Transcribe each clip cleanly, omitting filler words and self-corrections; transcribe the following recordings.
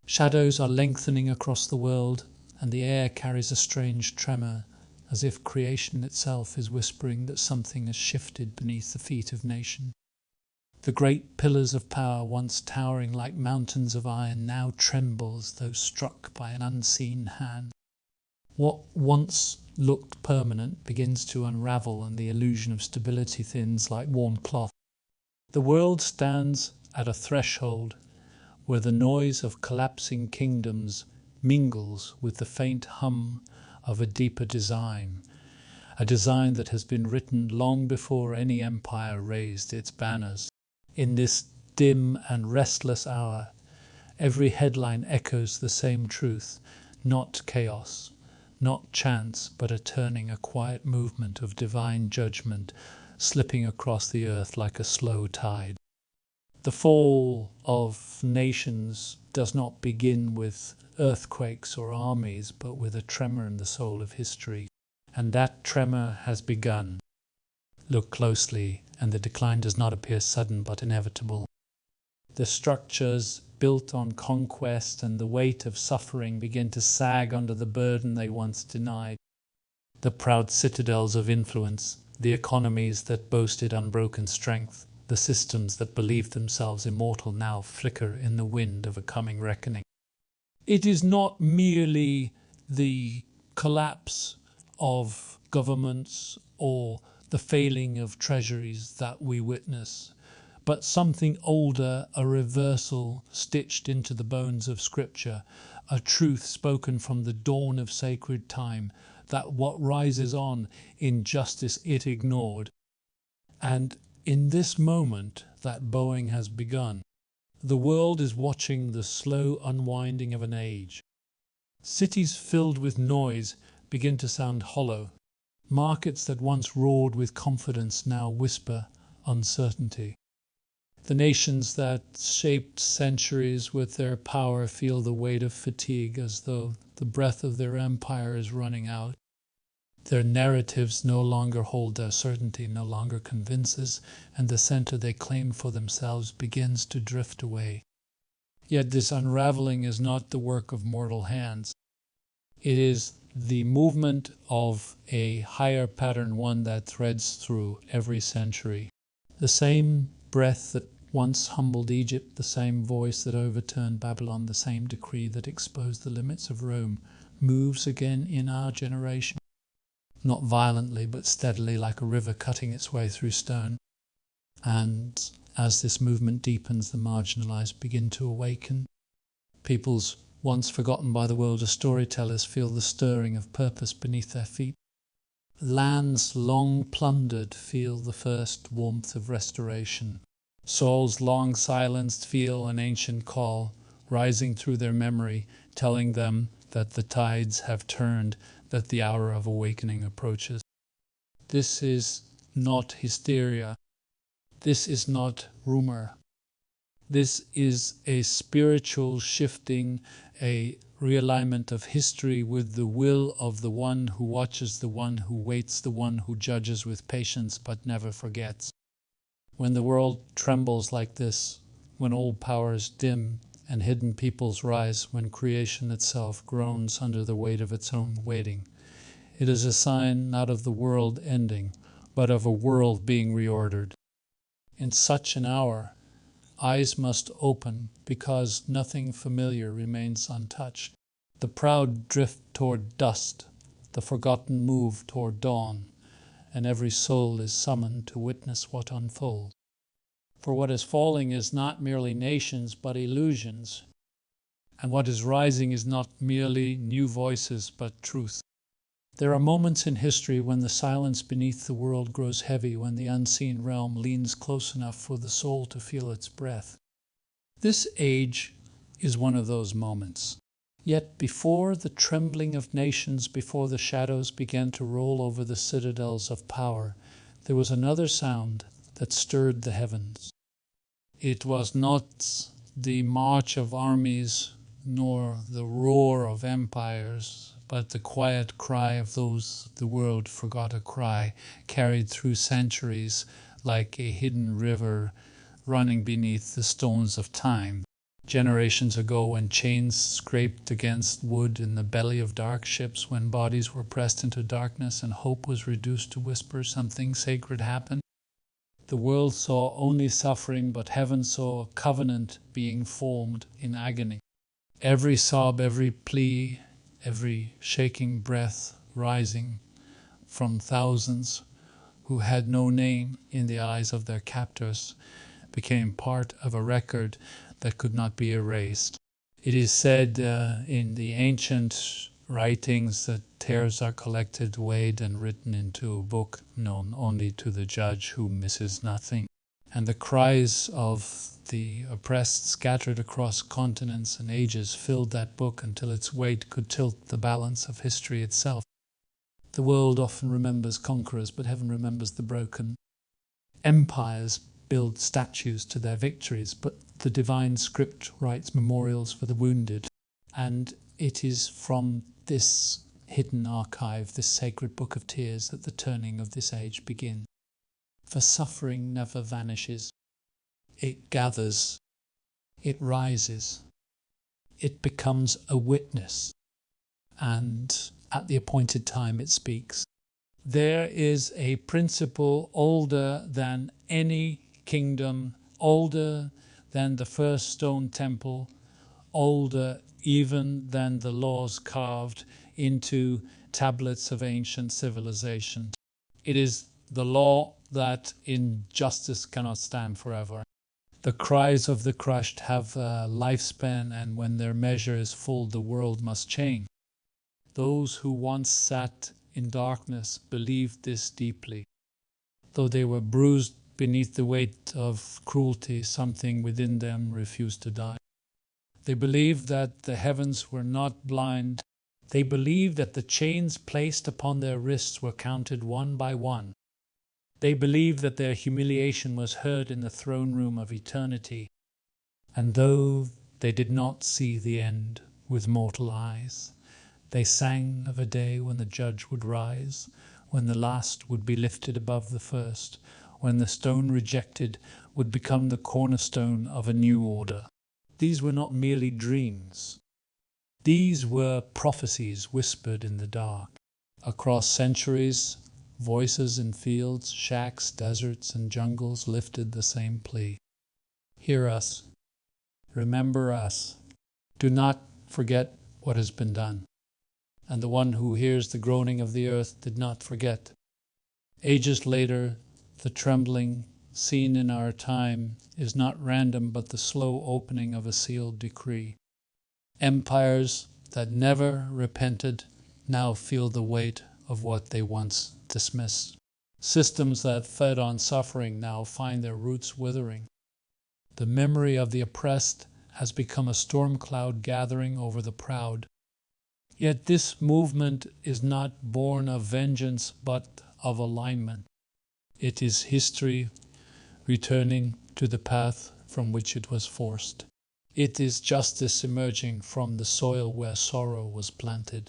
Shadows are lengthening across the world, and the air carries a strange tremor, as if creation itself is whispering that something has shifted beneath the feet of nation. The great pillars of power, once towering like mountains of iron, now tremble as though struck by an unseen hand. What once looked permanent begins to unravel, and the illusion of stability thins like worn cloth. The world stands at a threshold where the noise of collapsing kingdoms mingles with the faint hum of a deeper design, a design that has been written long before any empire raised its banners. In this dim and restless hour, every headline echoes the same truth: not chaos, not chance, but a quiet movement of divine judgment slipping across the earth like a slow tide. The fall of nations does not begin with earthquakes or armies, but with a tremor in the soul of history. And that tremor has begun. Look closely, and the decline does not appear sudden but inevitable. The structures built on conquest and the weight of suffering begin to sag under the burden they once denied. The proud citadels of influence, the economies that boasted unbroken strength, the systems that believed themselves immortal now flicker in the wind of a coming reckoning. It is not merely the collapse of governments or the failing of treasuries that we witness, but something older, a reversal stitched into the bones of Scripture, a truth spoken from the dawn of sacred time, that what rises on injustice it ignored. And in this moment that bowing has begun, the world is watching the slow unwinding of an age. Cities filled with noise begin to sound hollow. Markets that once roared with confidence now whisper uncertainty. The nations that shaped centuries with their power feel the weight of fatigue, as though the breath of their empire is running out. Their narratives no longer hold their certainty, no longer convinces, and the center they claimed for themselves begins to drift away. Yet this unraveling is not the work of mortal hands. It is the movement of a higher pattern, one that threads through every century. The same breath that once humbled Egypt, the same voice that overturned Babylon, the same decree that exposed the limits of Rome, moves again in our generation. Not violently, but steadily, like a river cutting its way through stone. And as this movement deepens, the marginalized begin to awaken. Peoples once forgotten by the world as storytellers feel the stirring of purpose beneath their feet. Lands long plundered feel the first warmth of restoration. Souls long silenced feel an ancient call rising through their memory, telling them that the tides have turned, that the hour of awakening approaches. This is not hysteria. This is not rumor. This is a spiritual shifting, a realignment of history with the will of the one who watches, the one who waits, the one who judges with patience but never forgets. When the world trembles like this, when old powers dim and hidden peoples rise, when creation itself groans under the weight of its own waiting, it is a sign not of the world ending, but of a world being reordered. In such an hour, eyes must open, because nothing familiar remains untouched. The proud drift toward dust, the forgotten move toward dawn, and every soul is summoned to witness what unfolds. For what is falling is not merely nations, but illusions. And what is rising is not merely new voices, but truth. There are moments in history when the silence beneath the world grows heavy, when the unseen realm leans close enough for the soul to feel its breath. This age is one of those moments. Yet before the trembling of nations, before the shadows began to roll over the citadels of power, there was another sound that stirred the heavens. It was not the march of armies, nor the roar of empires, but the quiet cry of those the world forgot a cry, carried through centuries like a hidden river running beneath the stones of time. Generations ago, when chains scraped against wood in the belly of dark ships, when bodies were pressed into darkness and hope was reduced to whisper, something sacred happened. The world saw only suffering, but heaven saw a covenant being formed in agony. Every sob, every plea, every shaking breath rising from thousands who had no name in the eyes of their captors became part of a record that could not be erased. It is said in the ancient writings that tears are collected, weighed, and written into a book known only to the judge who misses nothing. And the cries of the oppressed scattered across continents and ages filled that book until its weight could tilt the balance of history itself. The world often remembers conquerors, but heaven remembers the broken. Empires build statues to their victories, but the divine script writes memorials for the wounded. And it is from this hidden archive, this sacred book of tears, that the turning of this age begins. For suffering never vanishes. It gathers. It rises. It becomes a witness. And at the appointed time it speaks. There is a principle older than any kingdom, older than the first stone temple, older even than the laws carved into tablets of ancient civilization. It is the law that injustice cannot stand forever. The cries of the crushed have a lifespan, and when their measure is full, the world must change. Those who once sat in darkness believed this deeply. Though they were bruised beneath the weight of cruelty, something within them refused to die. They believed that the heavens were not blind. They believed that the chains placed upon their wrists were counted one by one. They believed that their humiliation was heard in the throne room of eternity. And though they did not see the end with mortal eyes, they sang of a day when the judge would rise, when the last would be lifted above the first, when the stone rejected would become the cornerstone of a new order. These were not merely dreams. These were prophecies whispered in the dark. Across centuries, voices in fields, shacks, deserts, and jungles lifted the same plea. Hear us. Remember us. Do not forget what has been done. And the one who hears the groaning of the earth did not forget. Ages later, the trembling seen in our time is not random, but the slow opening of a sealed decree. Empires that never repented now feel the weight of what they once dismissed. Systems that fed on suffering now find their roots withering. The memory of the oppressed has become a storm cloud gathering over the proud. Yet this movement is not born of vengeance, but of alignment. It is history returning to the path from which it was forced. It is justice emerging from the soil where sorrow was planted.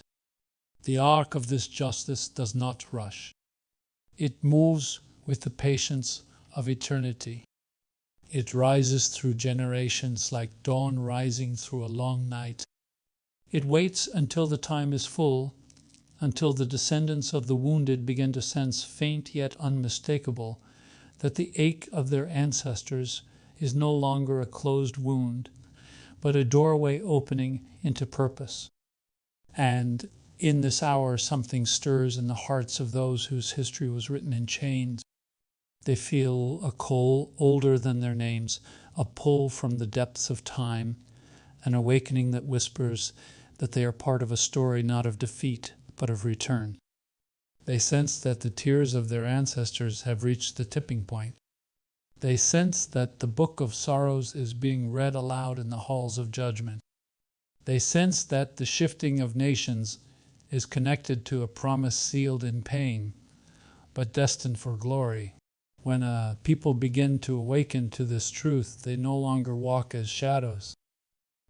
The arc of this justice does not rush. It moves with the patience of eternity. It rises through generations like dawn rising through a long night. It waits until the time is full, until the descendants of the wounded begin to sense, faint yet unmistakable, that the ache of their ancestors is no longer a closed wound, but a doorway opening into purpose. And in this hour, something stirs in the hearts of those whose history was written in chains. They feel a call older than their names, a pull from the depths of time, an awakening that whispers that they are part of a story not of defeat, but of return. They sense that the tears of their ancestors have reached the tipping point. They sense that the book of sorrows is being read aloud in the halls of judgment. They sense that the shifting of nations is connected to a promise sealed in pain, but destined for glory. When a people begin to awaken to this truth, they no longer walk as shadows.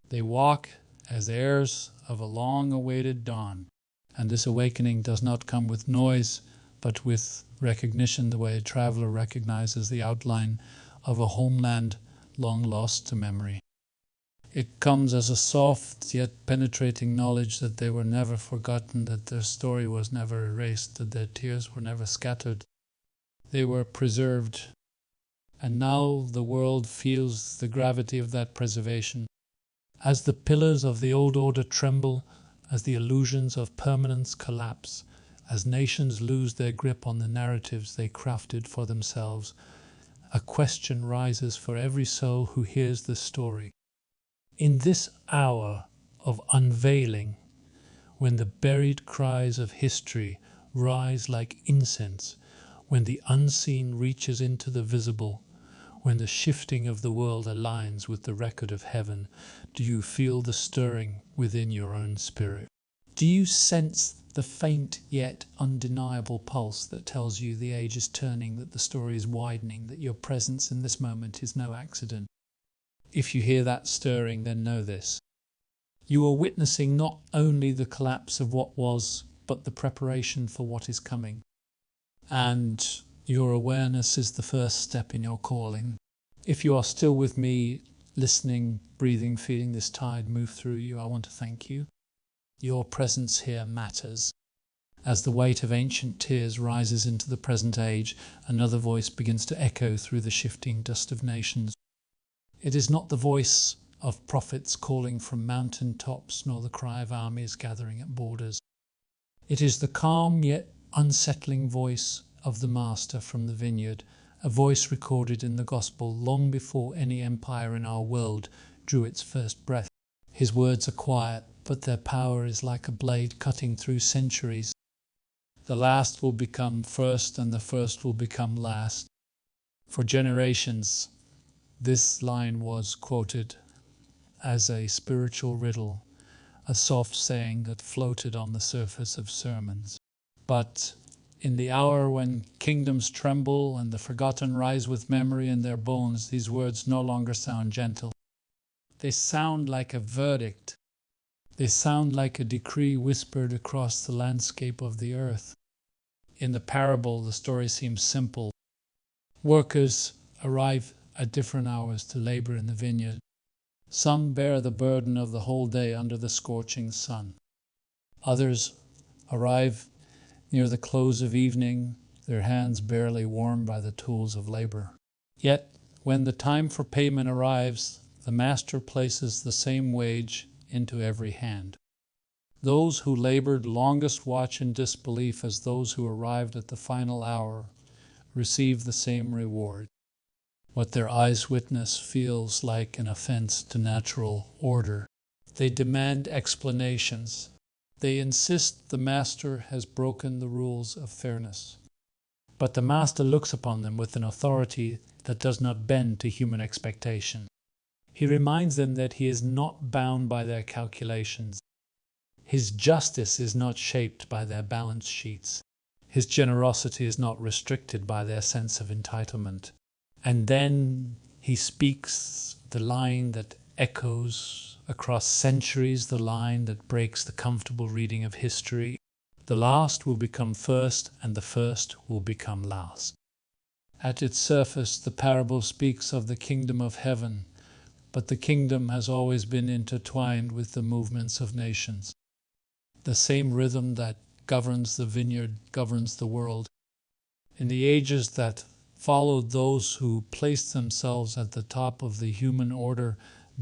They walk as heirs of a long-awaited dawn. And this awakening does not come with noise, but with recognition, the way a traveler recognizes the outline of a homeland long lost to memory. It comes as a soft yet penetrating knowledge that they were never forgotten, that their story was never erased, that their tears were never scattered. They were preserved, and now the world feels the gravity of that preservation. As the pillars of the old order tremble, as the illusions of permanence collapse, as nations lose their grip on the narratives they crafted for themselves, a question rises for every soul who hears the story. In this hour of unveiling, when the buried cries of history rise like incense, when the unseen reaches into the visible, when the shifting of the world aligns with the record of heaven, do you feel the stirring within your own spirit? Do you sense the faint yet undeniable pulse that tells you the age is turning, that the story is widening, that your presence in this moment is no accident? If you hear that stirring, then know this. You are witnessing not only the collapse of what was, but the preparation for what is coming. And your awareness is the first step in your calling. If you are still with me, listening, breathing, feeling this tide move through you, I want to thank you. Your presence here matters. As the weight of ancient tears rises into the present age, another voice begins to echo through the shifting dust of nations. It is not the voice of prophets calling from mountain tops, nor the cry of armies gathering at borders. It is the calm yet unsettling voice of the Master from the vineyard, a voice recorded in the Gospel long before any empire in our world drew its first breath. His words are quiet, but their power is like a blade cutting through centuries. The last will become first, and the first will become last. For generations, this line was quoted as a spiritual riddle, a soft saying that floated on the surface of sermons. But in the hour when kingdoms tremble and the forgotten rise with memory in their bones, these words no longer sound gentle. They sound like a verdict. They sound like a decree whispered across the landscape of the earth. In the parable, the story seems simple. Workers arrive at different hours to labor in the vineyard. Some bear the burden of the whole day under the scorching sun. Others arrive near the close of evening, their hands barely warmed by the tools of labor. Yet, when the time for payment arrives, the master places the same wage into every hand. Those who labored longest watch in disbelief as those who arrived at the final hour receive the same reward. What their eyes witness feels like an offense to natural order. They demand explanations. They insist the master has broken the rules of fairness. But the master looks upon them with an authority that does not bend to human expectation. He reminds them that he is not bound by their calculations. His justice is not shaped by their balance sheets. His generosity is not restricted by their sense of entitlement. And then he speaks the line that echoes across centuries, the line that breaks the comfortable reading of history. The last will become first, and the first will become last. At its surface, the parable speaks of the kingdom of heaven, but the kingdom has always been intertwined with the movements of nations. The same rhythm that governs the vineyard governs the world. In the ages that followed, those who placed themselves at the top of the human order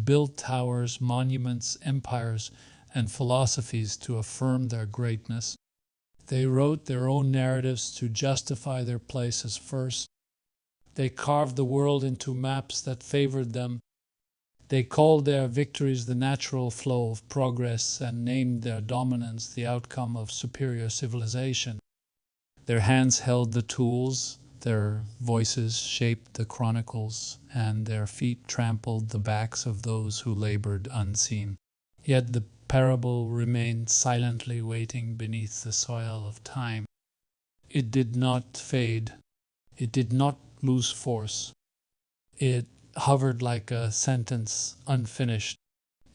built towers, monuments, empires, and philosophies to affirm their greatness. They wrote their own narratives to justify their place as first. They carved the world into maps that favored them. They called their victories the natural flow of progress and named their dominance the outcome of superior civilization. Their hands held the tools, their voices shaped the chronicles, and their feet trampled the backs of those who labored unseen. Yet the parable remained silently waiting beneath the soil of time. It did not fade. It did not lose force. It hovered like a sentence unfinished.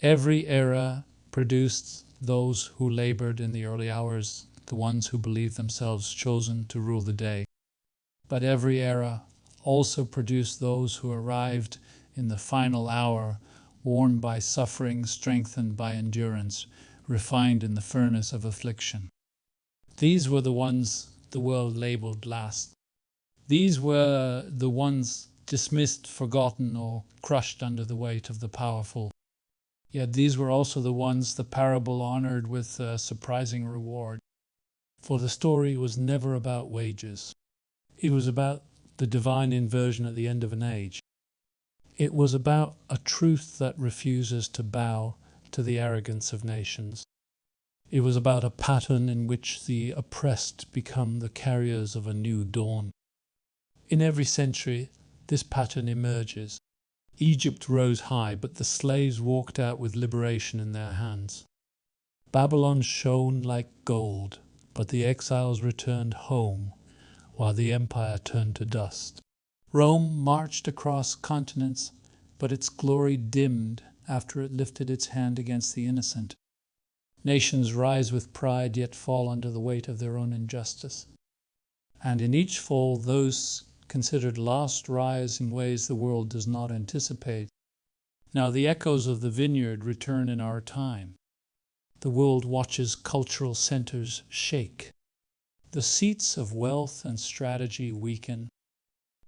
Every era produced those who labored in the early hours, the ones who believed themselves chosen to rule the day. But every era also produced those who arrived in the final hour worn by suffering, strengthened by endurance, refined in the furnace of affliction. These were the ones the world labeled last. These were the ones dismissed, forgotten, or crushed under the weight of the powerful. Yet these were also the ones the parable honored with a surprising reward. For the story was never about wages. It was about the divine inversion at the end of an age. It was about a truth that refuses to bow to the arrogance of nations. It was about a pattern in which the oppressed become the carriers of a new dawn. In every century, this pattern emerges. Egypt rose high, but the slaves walked out with liberation in their hands. Babylon shone like gold, but the exiles returned home, while the empire turned to dust. Rome marched across continents, but its glory dimmed after it lifted its hand against the innocent. Nations rise with pride, yet fall under the weight of their own injustice. And in each fall, those considered last rise in ways the world does not anticipate. Now the echoes of the Vineyard return in our time. The world watches cultural centers shake. The seats of wealth and strategy weaken.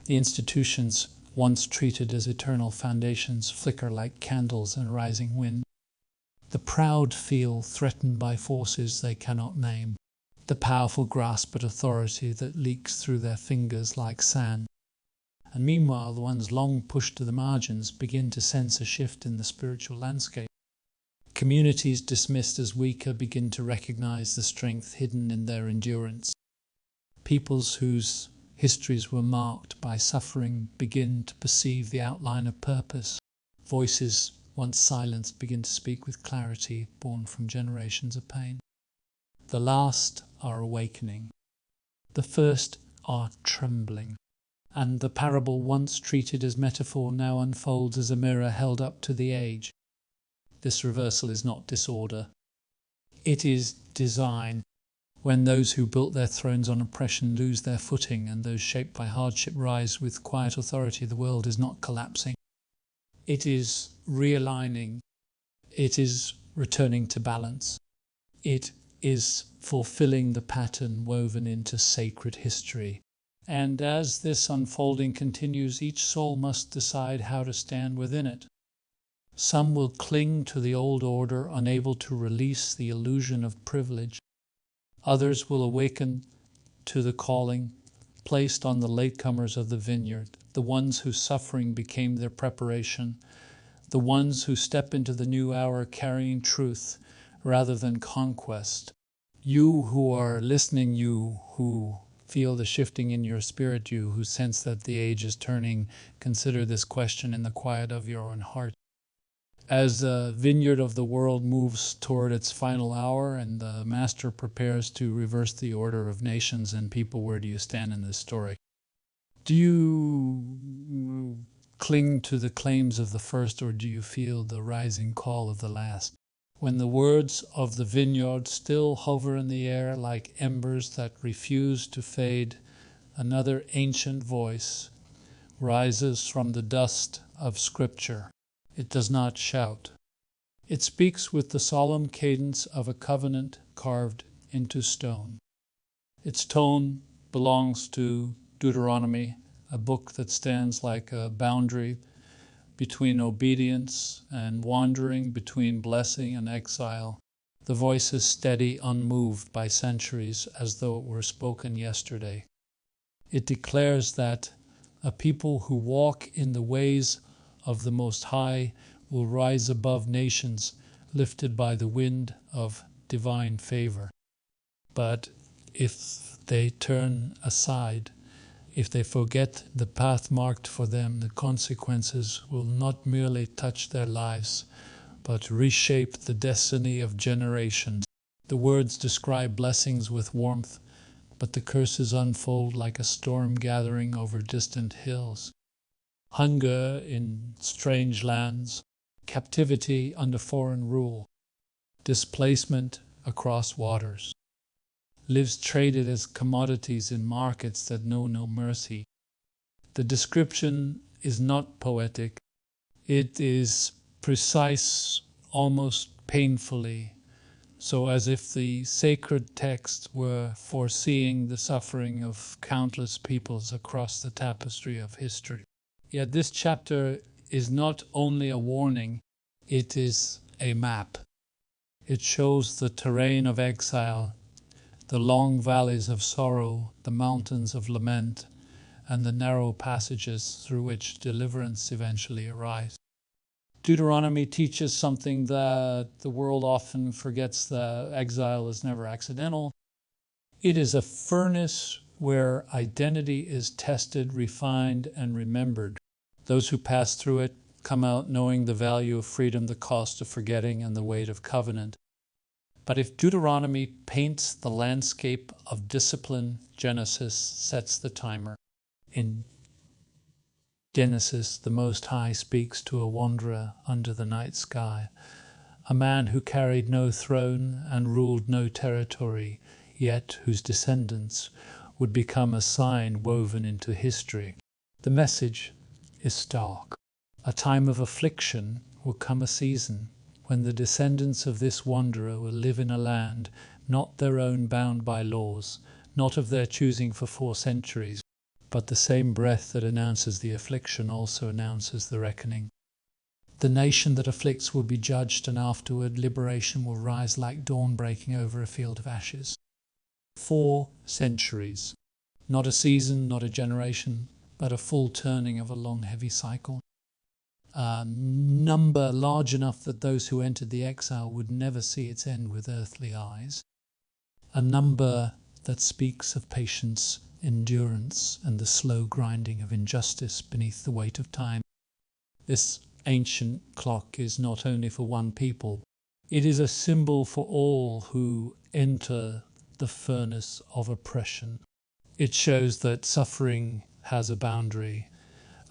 The institutions once treated as eternal foundations flicker like candles in a rising wind. The proud feel threatened by forces they cannot name. The powerful grasp at authority that leaks through their fingers like sand. And meanwhile, the ones long pushed to the margins begin to sense a shift in the spiritual landscape. Communities dismissed as weaker begin to recognize the strength hidden in their endurance. Peoples whose histories were marked by suffering begin to perceive the outline of purpose. Voices once silenced begin to speak with clarity born from generations of pain. The last are awakening. The first are trembling. And the parable once treated as metaphor now unfolds as a mirror held up to the age. This reversal is not disorder. It is design. When those who built their thrones on oppression lose their footing and those shaped by hardship rise with quiet authority, the world is not collapsing. It is realigning. It is returning to balance. It is fulfilling the pattern woven into sacred history. And as this unfolding continues, each soul must decide how to stand within it. Some will cling to the old order, unable to release the illusion of privilege. Others will awaken to the calling placed on the latecomers of the vineyard, the ones whose suffering became their preparation, the ones who step into the new hour carrying truth rather than conquest. You who are listening, you who feel the shifting in your spirit, you who sense that the age is turning, consider this question in the quiet of your own heart. As the vineyard of the world moves toward its final hour and the Master prepares to reverse the order of nations and people, where do you stand in this story? Do you cling to the claims of the first, or do you feel the rising call of the last? When the words of the vineyard still hover in the air like embers that refuse to fade, another ancient voice rises from the dust of Scripture. It does not shout. It speaks with the solemn cadence of a covenant carved into stone. Its tone belongs to Deuteronomy, a book that stands like a boundary between obedience and wandering, between blessing and exile. The voice is steady, unmoved by centuries, as though it were spoken yesterday. It declares that a people who walk in the ways of the Most High will rise above nations, lifted by the wind of divine favor. But if they turn aside, if they forget the path marked for them, the consequences will not merely touch their lives, but reshape the destiny of generations. The words describe blessings with warmth, but the curses unfold like a storm gathering over distant hills. Hunger in strange lands, captivity under foreign rule, displacement across waters, lives traded as commodities in markets that know no mercy. The description is not poetic, it is precise, almost painfully, so as if the sacred text were foreseeing the suffering of countless peoples across the tapestry of history. Yet this chapter is not only a warning, it is a map. It shows the terrain of exile, the long valleys of sorrow, the mountains of lament, and the narrow passages through which deliverance eventually arrives. Deuteronomy teaches something that the world often forgets: that exile is never accidental. It is a furnace where identity is tested, refined, and remembered. Those who pass through it come out knowing the value of freedom, the cost of forgetting, and the weight of covenant. But if Deuteronomy paints the landscape of discipline, Genesis sets the timer. In Genesis, the Most High speaks to a wanderer under the night sky, a man who carried no throne and ruled no territory, yet whose descendants would become a sign woven into history. The message is stark. A time of affliction will come, a season when the descendants of this wanderer will live in a land not their own, bound by laws, not of their choosing for 4 centuries, but the same breath that announces the affliction also announces the reckoning. The nation that afflicts will be judged, and afterward liberation will rise like dawn breaking over a field of ashes. 4 centuries. Not a season, not a generation, but a full turning of a long, heavy cycle. A number large enough that those who entered the exile would never see its end with earthly eyes. A number that speaks of patience, endurance, and the slow grinding of injustice beneath the weight of time. This ancient clock is not only for one people, it is a symbol for all who enter the furnace of oppression. It shows that suffering has a boundary,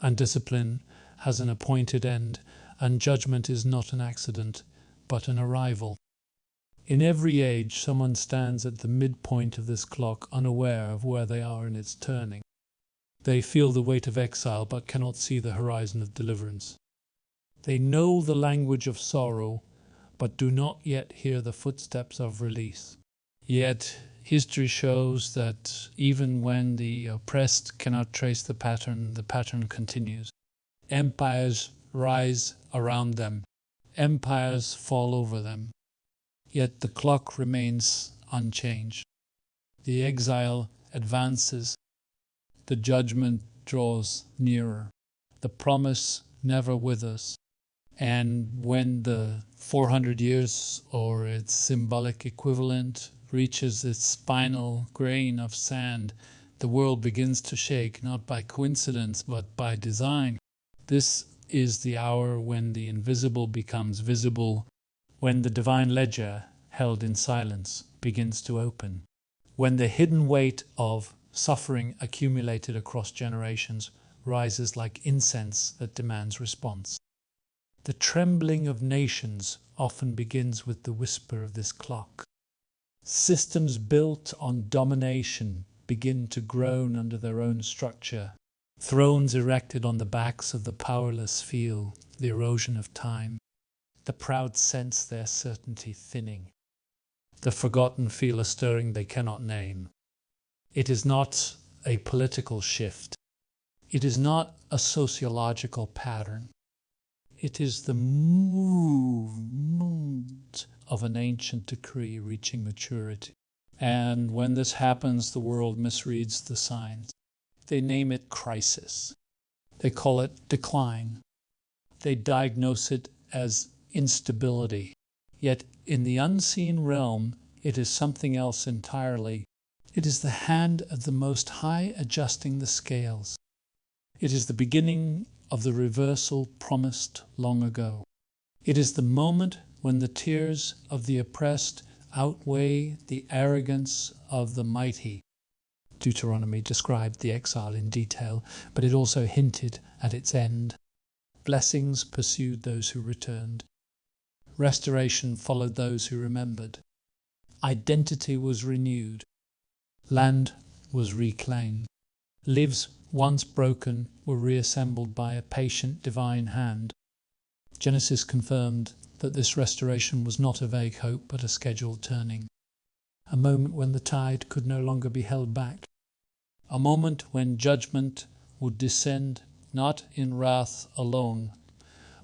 and discipline has an appointed end, and judgment is not an accident, but an arrival. In every age, someone stands at the midpoint of this clock, unaware of where they are in its turning. They feel the weight of exile, but cannot see the horizon of deliverance. They know the language of sorrow, but do not yet hear the footsteps of release. Yet history shows that even when the oppressed cannot trace the pattern continues. Empires rise around them. Empires fall over them. Yet the clock remains unchanged. The exile advances. The judgment draws nearer. The promise never withers. And when the 400 years, or its symbolic equivalent, reaches its final grain of sand, the world begins to shake, not by coincidence, but by design. This is the hour when the invisible becomes visible, when the divine ledger, held in silence, begins to open, when the hidden weight of suffering accumulated across generations rises like incense that demands response. The trembling of nations often begins with the whisper of this clock. Systems built on domination begin to groan under their own structure. Thrones erected on the backs of the powerless feel the erosion of time. The proud sense their certainty thinning. The forgotten feel a stirring they cannot name. It is not a political shift. It is not a sociological pattern. It is the movement of an ancient decree reaching maturity. And when this happens, the world misreads the signs. They name it crisis. They call it decline. They diagnose it as instability. Yet in the unseen realm, it is something else entirely. It is the hand of the Most High adjusting the scales. It is the beginning of the reversal promised long ago. It is the moment when the tears of the oppressed outweigh the arrogance of the mighty. Deuteronomy described the exile in detail, but it also hinted at its end. Blessings pursued those who returned. Restoration followed those who remembered. Identity was renewed. Land was reclaimed. Lives once broken were reassembled by a patient divine hand. Genesis confirmed that this restoration was not a vague hope but a scheduled turning, a moment when the tide could no longer be held back, a moment when judgment would descend not in wrath alone,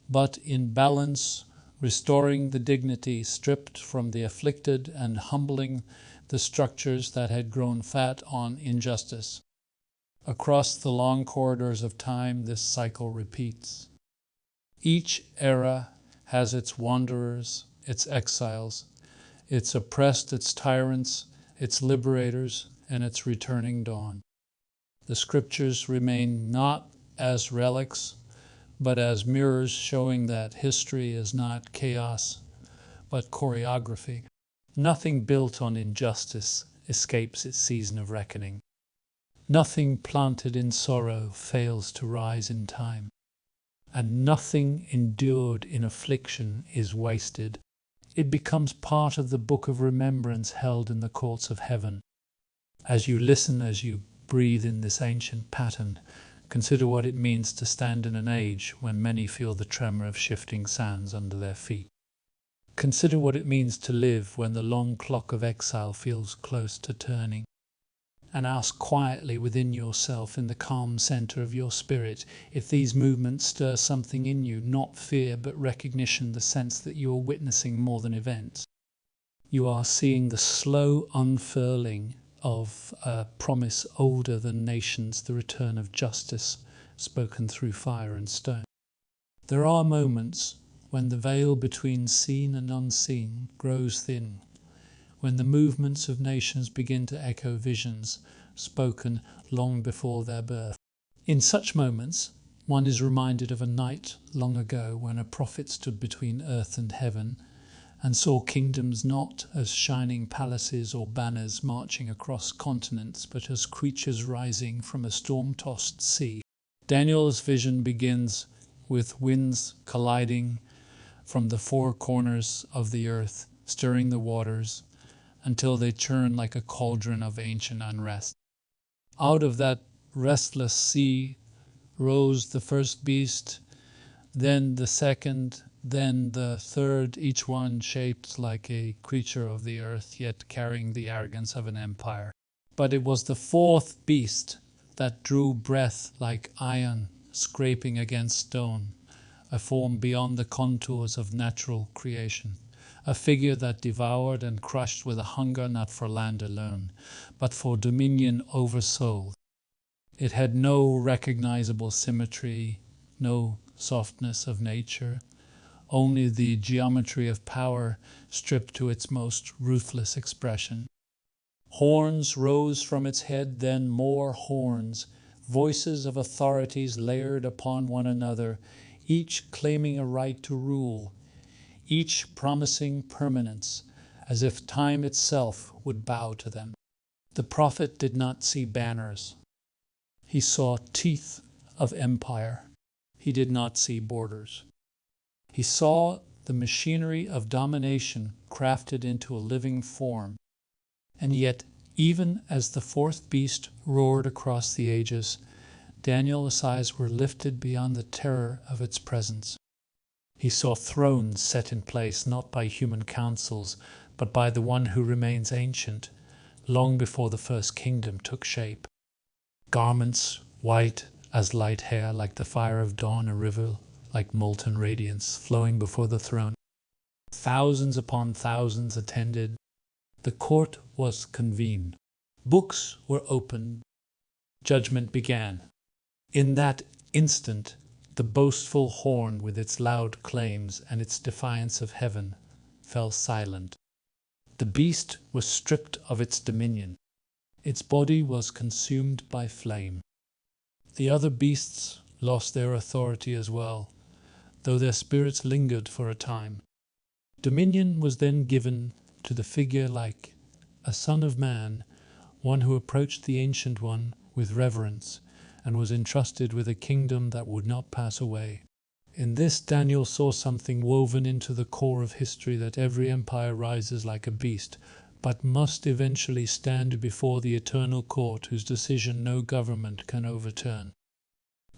but in balance, restoring the dignity stripped from the afflicted and humbling the structures that had grown fat on injustice. Across the long corridors of time, this cycle repeats. Each era has its wanderers, its exiles, its oppressed, its tyrants, its liberators, and its returning dawn. The scriptures remain not as relics, but as mirrors showing that history is not chaos, but choreography. Nothing built on injustice escapes its season of reckoning. Nothing planted in sorrow fails to rise in time, and nothing endured in affliction is wasted. It becomes part of the book of remembrance held in the courts of heaven. As you listen, as you breathe in this ancient pattern, consider what it means to stand in an age when many feel the tremor of shifting sands under their feet. Consider what it means to live when the long clock of exile feels close to turning. And ask quietly within yourself, in the calm center of your spirit, if these movements stir something in you, not fear but recognition, the sense that you are witnessing more than events. You are seeing the slow unfurling of a promise older than nations, the return of justice spoken through fire and stone. There are moments when the veil between seen and unseen grows thin, when the movements of nations begin to echo visions spoken long before their birth. In such moments, one is reminded of a night long ago when a prophet stood between earth and heaven and saw kingdoms not as shining palaces or banners marching across continents, but as creatures rising from a storm-tossed sea. Daniel's vision begins with winds colliding from the four corners of the earth, stirring the waters until they churn like a cauldron of ancient unrest. Out of that restless sea rose the first beast, then the second, then the third, each one shaped like a creature of the earth, yet carrying the arrogance of an empire. But it was the fourth beast that drew breath like iron scraping against stone, a form beyond the contours of natural creation, a figure that devoured and crushed with a hunger not for land alone, but for dominion over souls. It had no recognizable symmetry, no softness of nature, only the geometry of power stripped to its most ruthless expression. Horns rose from its head, then more horns, voices of authorities layered upon one another, each claiming a right to rule, each promising permanence, as if time itself would bow to them. The prophet did not see banners. He saw teeth of empire. He did not see borders. He saw the machinery of domination crafted into a living form. And yet, even as the fourth beast roared across the ages, Daniel's eyes were lifted beyond the terror of its presence. He saw thrones set in place not by human councils, but by the one who remains ancient, long before the first kingdom took shape. Garments white as light hair, like the fire of dawn, a river like molten radiance flowing before the throne. Thousands upon thousands attended. The court was convened. Books were opened. Judgment began. In that instant, the boastful horn with its loud claims and its defiance of heaven fell silent. The beast was stripped of its dominion. Its body was consumed by flame. The other beasts lost their authority as well, though their spirits lingered for a time. Dominion was then given to the figure like a son of man, one who approached the Ancient One with reverence and was entrusted with a kingdom that would not pass away. In this, Daniel saw something woven into the core of history, that every empire rises like a beast, but must eventually stand before the eternal court whose decision no government can overturn.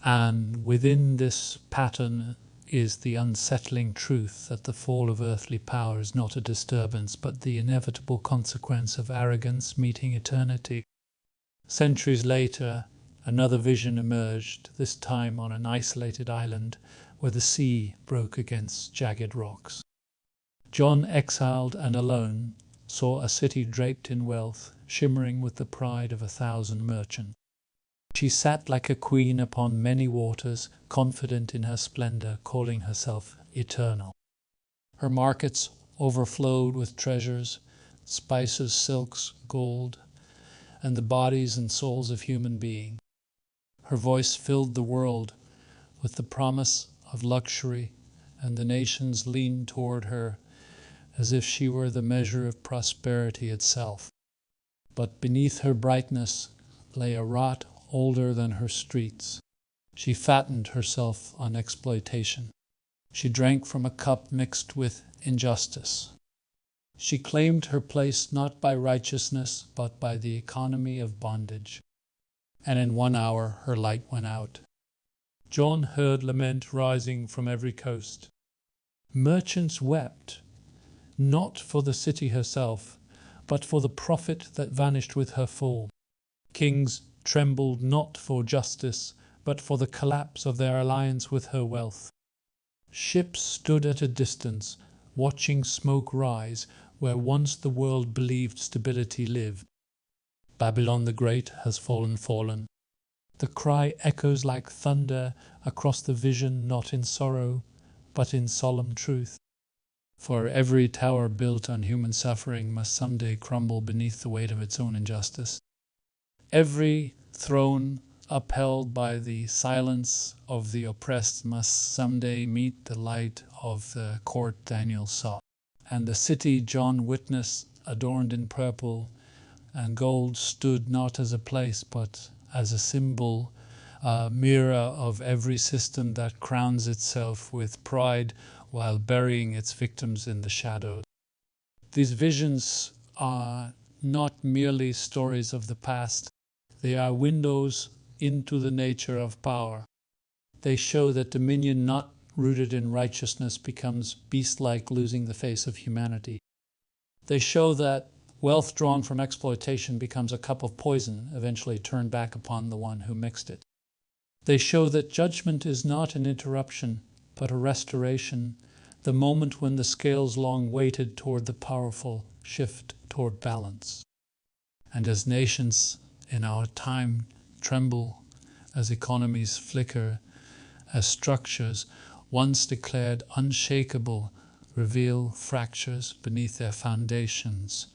And within this pattern is the unsettling truth that the fall of earthly power is not a disturbance, but the inevitable consequence of arrogance meeting eternity. Centuries later, another vision emerged, this time on an isolated island where the sea broke against jagged rocks. John, exiled and alone, saw a city draped in wealth, shimmering with the pride of 1,000 merchants. She sat like a queen upon many waters, confident in her splendor, calling herself eternal. Her markets overflowed with treasures, spices, silks, gold, and the bodies and souls of human beings. Her voice filled the world with the promise of luxury, and the nations leaned toward her as if she were the measure of prosperity itself. But beneath her brightness lay a rot older than her streets. She fattened herself on exploitation. She drank from a cup mixed with injustice. She claimed her place not by righteousness, but by the economy of bondage. And in 1 hour her light went out. John heard lament rising from every coast. Merchants wept, not for the city herself, but for the profit that vanished with her fall. Kings trembled not for justice, but for the collapse of their alliance with her wealth. Ships stood at a distance, watching smoke rise where once the world believed stability lived. Babylon the Great has fallen. The cry echoes like thunder across the vision, not in sorrow, but in solemn truth. For every tower built on human suffering must someday crumble beneath the weight of its own injustice. Every throne upheld by the silence of the oppressed must someday meet the light of the court Daniel saw. And the city John witnessed, adorned in purple and gold, stood not as a place but as a symbol, a mirror of every system that crowns itself with pride while burying its victims in the shadows. These visions are not merely stories of the past. They are windows into the nature of power. They show that dominion not rooted in righteousness becomes beast-like, losing the face of humanity. They show that wealth drawn from exploitation becomes a cup of poison, eventually turned back upon the one who mixed it. They show that judgment is not an interruption, but a restoration, the moment when the scales long weighted toward the powerful shift toward balance. And as nations in our time tremble, as economies flicker, as structures once declared unshakable reveal fractures beneath their foundations,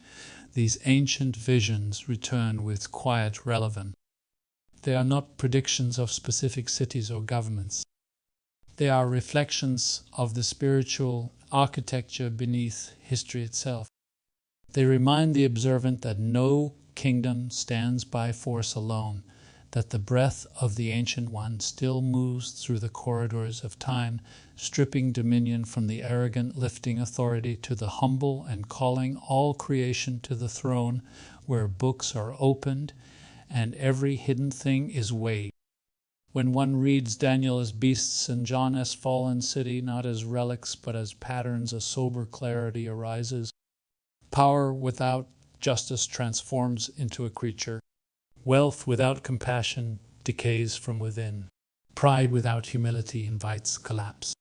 these ancient visions return with quiet relevance. They are not predictions of specific cities or governments. They are reflections of the spiritual architecture beneath history itself. They remind the observant that no kingdom stands by force alone, that the breath of the Ancient One still moves through the corridors of time, stripping dominion from the arrogant, lifting authority to the humble, and calling all creation to the throne where books are opened and every hidden thing is weighed. When one reads Daniel as beasts and John as fallen city, not as relics but as patterns, a sober clarity arises. Power without justice transforms into a creature. Wealth without compassion decays from within. Pride without humility invites collapse.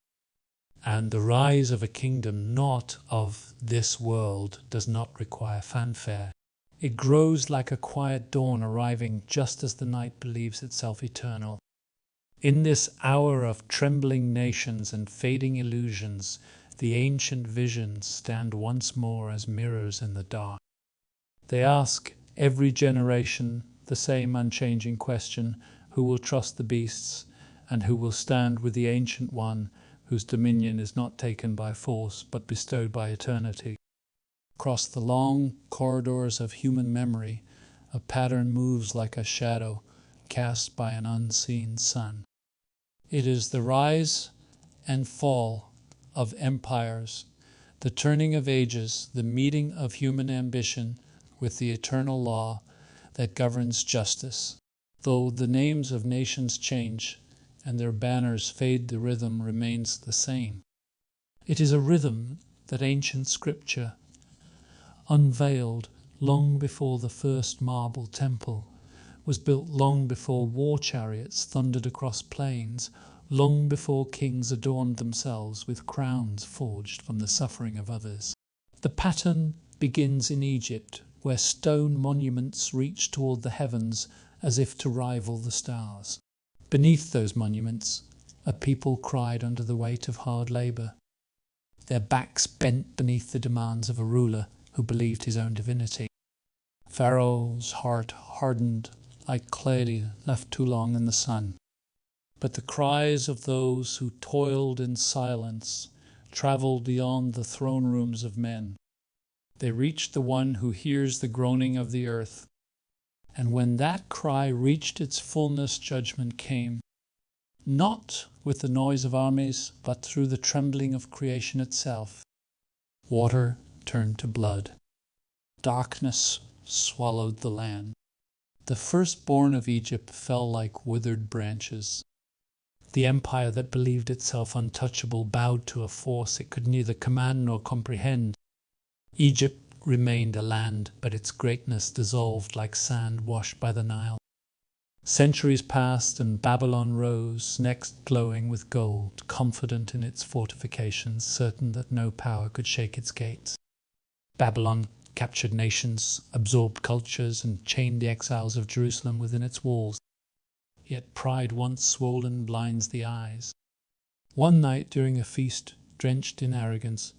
And the rise of a kingdom not of this world does not require fanfare. It grows like a quiet dawn arriving just as the night believes itself eternal. In this hour of trembling nations and fading illusions, the ancient visions stand once more as mirrors in the dark. They ask every generation the same unchanging question: who will trust the beasts, and who will stand with the Ancient One, whose dominion is not taken by force but bestowed by eternity? Across the long corridors of human memory, a pattern moves like a shadow cast by an unseen sun. It is the rise and fall of empires, the turning of ages, the meeting of human ambition with the eternal law that governs justice. Though the names of nations change and their banners fade, the rhythm remains the same. It is a rhythm that ancient scripture unveiled long before the first marble temple was built, long before war chariots thundered across plains, long before kings adorned themselves with crowns forged from the suffering of others. The pattern begins in Egypt, where stone monuments reach toward the heavens as if to rival the stars. Beneath those monuments, a people cried under the weight of hard labour, their backs bent beneath the demands of a ruler who believed his own divinity. Pharaoh's heart hardened like clay left too long in the sun. But the cries of those who toiled in silence travelled beyond the throne rooms of men. They reached the one who hears the groaning of the earth. And when that cry reached its fullness, judgment came, not with the noise of armies, but through the trembling of creation itself. Water turned to blood. Darkness swallowed the land. The firstborn of Egypt fell like withered branches. The empire that believed itself untouchable bowed to a force it could neither command nor comprehend. Egypt remained a land, but its greatness dissolved like sand washed by the Nile. Centuries passed, and Babylon rose, next glowing with gold, confident in its fortifications, certain that no power could shake its gates. Babylon captured nations, absorbed cultures, and chained the exiles of Jerusalem within its walls. Yet pride once swollen blinds the eyes. One night during a feast, drenched in arrogance,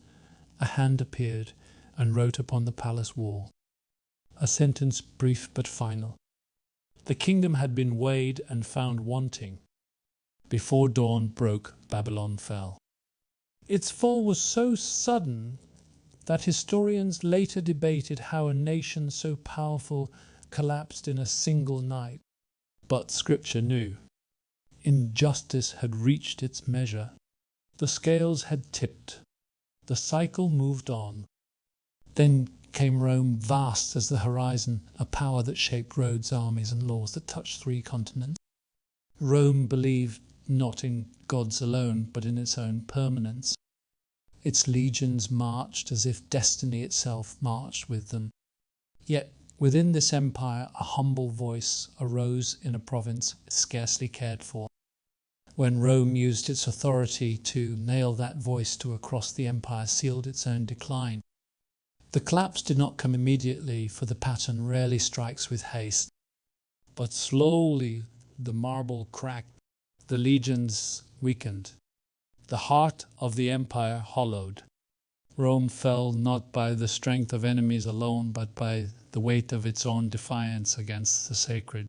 a hand appeared and wrote upon the palace wall. A sentence brief but final. The kingdom had been weighed and found wanting. Before dawn broke, Babylon fell. Its fall was so sudden that historians later debated how a nation so powerful collapsed in a single night. But Scripture knew. Injustice had reached its measure. The scales had tipped. The cycle moved on. Then came Rome, vast as the horizon, a power that shaped roads, armies, and laws that touched 3 continents. Rome believed not in gods alone, but in its own permanence. Its legions marched as if destiny itself marched with them. Yet within this empire a humble voice arose in a province scarcely cared for. When Rome used its authority to nail that voice to a cross, the empire sealed its own decline. The collapse did not come immediately, for the pattern rarely strikes with haste. But slowly the marble cracked, the legions weakened. The heart of the empire hollowed. Rome fell not by the strength of enemies alone, but by the weight of its own defiance against the sacred.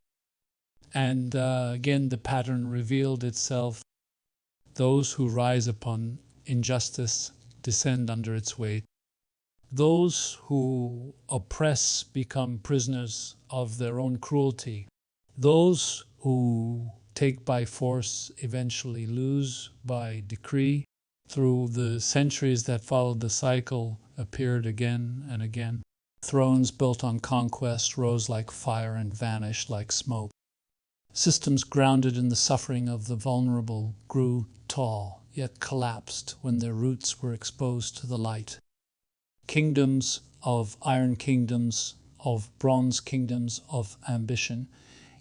And again the pattern revealed itself. Those who rise upon injustice descend under its weight. Those who oppress become prisoners of their own cruelty. Those who take by force eventually lose by decree. Through the centuries that followed, the cycle appeared again and again. Thrones built on conquest rose like fire and vanished like smoke. Systems grounded in the suffering of the vulnerable grew tall, yet collapsed when their roots were exposed to the light. Kingdoms of iron, kingdoms of bronze, kingdoms of ambition,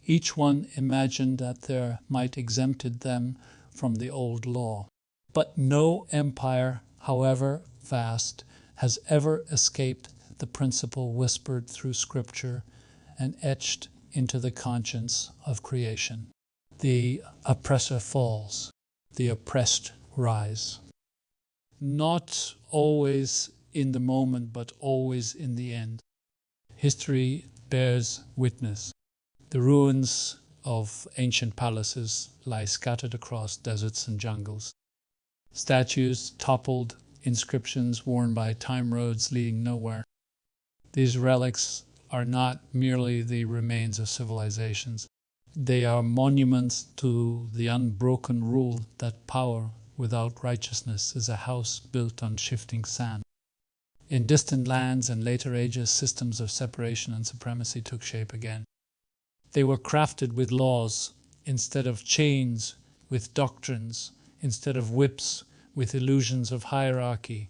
each one imagined that there might exempted them from the old law. But no empire, however vast, has ever escaped the principle whispered through Scripture and etched into the conscience of creation. The oppressor falls, the oppressed rise. Not always in the moment, but always in the end. History bears witness. The ruins of ancient palaces lie scattered across deserts and jungles. Statues toppled, inscriptions worn by time roads leading nowhere. These relics are not merely the remains of civilizations. They are monuments to the unbroken rule that power without righteousness is a house built on shifting sand. In distant lands and later ages, systems of separation and supremacy took shape again. They were crafted with laws instead of chains, with doctrines instead of whips, with illusions of hierarchy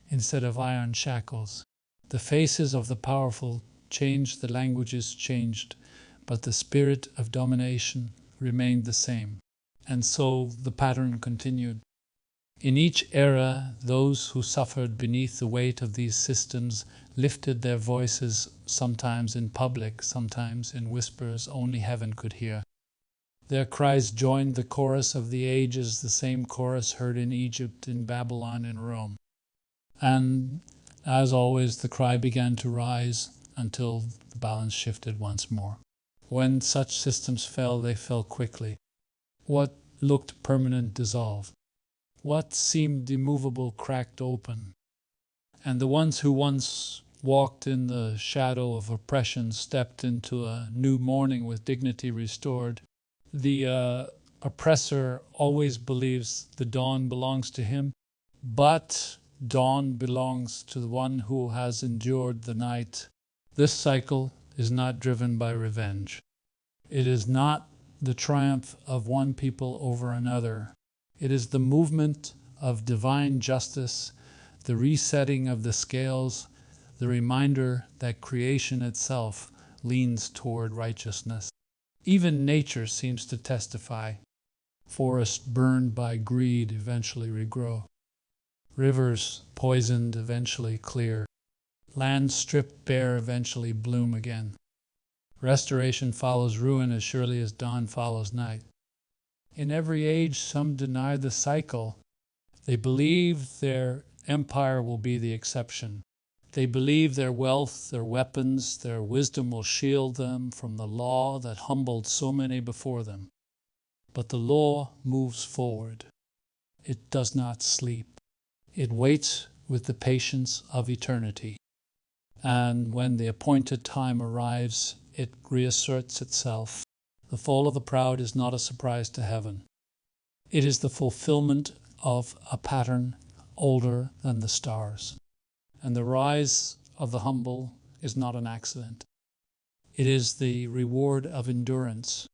instead of iron shackles. The faces of the powerful changed, the languages changed, but the spirit of domination remained the same. And so the pattern continued. In each era, those who suffered beneath the weight of these systems lifted their voices, sometimes in public, sometimes in whispers only heaven could hear. Their cries joined the chorus of the ages, the same chorus heard in Egypt, in Babylon, in Rome. And as always, the cry began to rise until the balance shifted once more. When such systems fell, they fell quickly. What looked permanent dissolved. What seemed immovable cracked open. And the ones who once walked in the shadow of oppression stepped into a new morning with dignity restored. The oppressor always believes the dawn belongs to him, but dawn belongs to the one who has endured the night. This cycle is not driven by revenge. It is not the triumph of one people over another. It is the movement of divine justice, the resetting of the scales, the reminder that creation itself leans toward righteousness. Even nature seems to testify. Forests burned by greed eventually regrow. Rivers poisoned eventually clear. Lands stripped bare eventually bloom again. Restoration follows ruin as surely as dawn follows night. In every age, some deny the cycle. They believe their empire will be the exception. They believe their wealth, their weapons, their wisdom will shield them from the law that humbled so many before them. But the law moves forward. It does not sleep. It waits with the patience of eternity. And when the appointed time arrives, it reasserts itself. The fall of the proud is not a surprise to heaven. It is the fulfillment of a pattern older than the stars. And the rise of the humble is not an accident. It is the reward of endurance.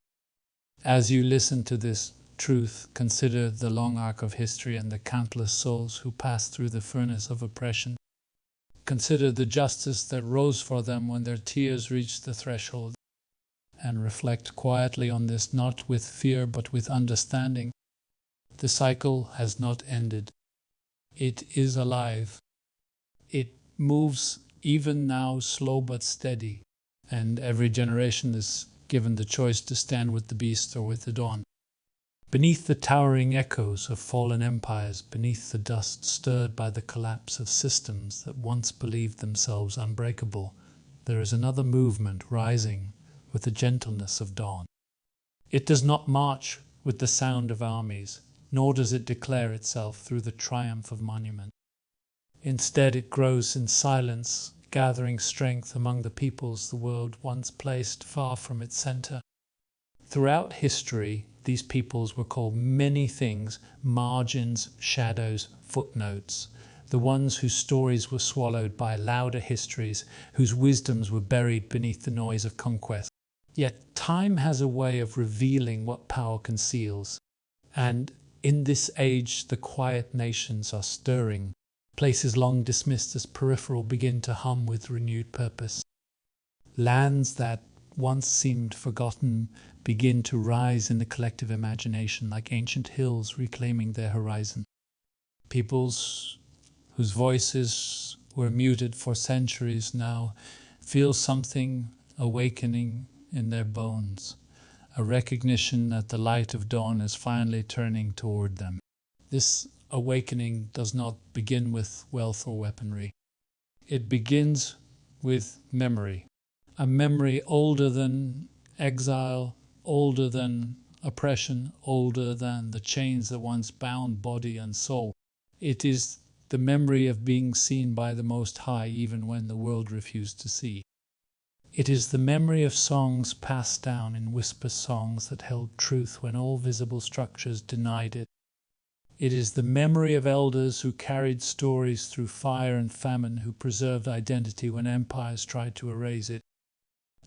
As you listen to this truth, consider the long arc of history and the countless souls who passed through the furnace of oppression. Consider the justice that rose for them when their tears reached the threshold. And reflect quietly on this, not with fear but with understanding. The cycle has not ended. It is alive. It moves even now, slow but steady, and every generation is given the choice to stand with the beast or with the dawn. Beneath the towering echoes of fallen empires, beneath the dust stirred by the collapse of systems that once believed themselves unbreakable, there is another movement rising with the gentleness of dawn. It does not march with the sound of armies, nor does it declare itself through the triumph of monuments. Instead, it grows in silence, gathering strength among the peoples the world once placed far from its center. Throughout history, these peoples were called many things: margins, shadows, footnotes. The ones whose stories were swallowed by louder histories, whose wisdoms were buried beneath the noise of conquest. Yet time has a way of revealing what power conceals. And in this age, the quiet nations are stirring. Places long dismissed as peripheral begin to hum with renewed purpose. Lands that once seemed forgotten begin to rise in the collective imagination like ancient hills reclaiming their horizon. Peoples whose voices were muted for centuries now feel something awakening in their bones, a recognition that the light of dawn is finally turning toward them. This awakening does not begin with wealth or weaponry. It begins with memory, a memory older than exile, older than oppression, older than the chains that once bound body and soul. It is the memory of being seen by the Most High even when the world refused to see. It is the memory of songs passed down in whisper songs that held truth when all visible structures denied it. It is the memory of elders who carried stories through fire and famine, who preserved identity when empires tried to erase it.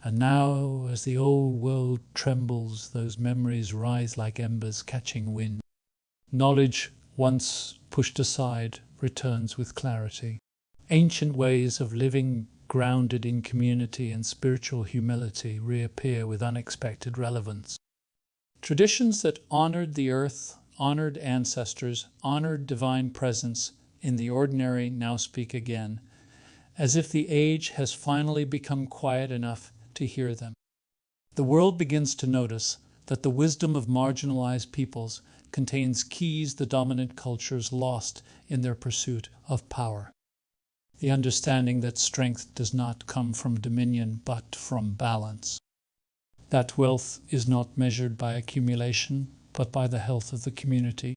And now, as the old world trembles, those memories rise like embers catching wind. Knowledge, once pushed aside, returns with clarity. Ancient ways of living grounded in community and spiritual humility reappear with unexpected relevance. Traditions that honored the earth, honored ancestors, honored divine presence in the ordinary now speak again, as if the age has finally become quiet enough to hear them. The world begins to notice that the wisdom of marginalized peoples contains keys the dominant cultures lost in their pursuit of power. The understanding that strength does not come from dominion but from balance. That wealth is not measured by accumulation but by the health of the community.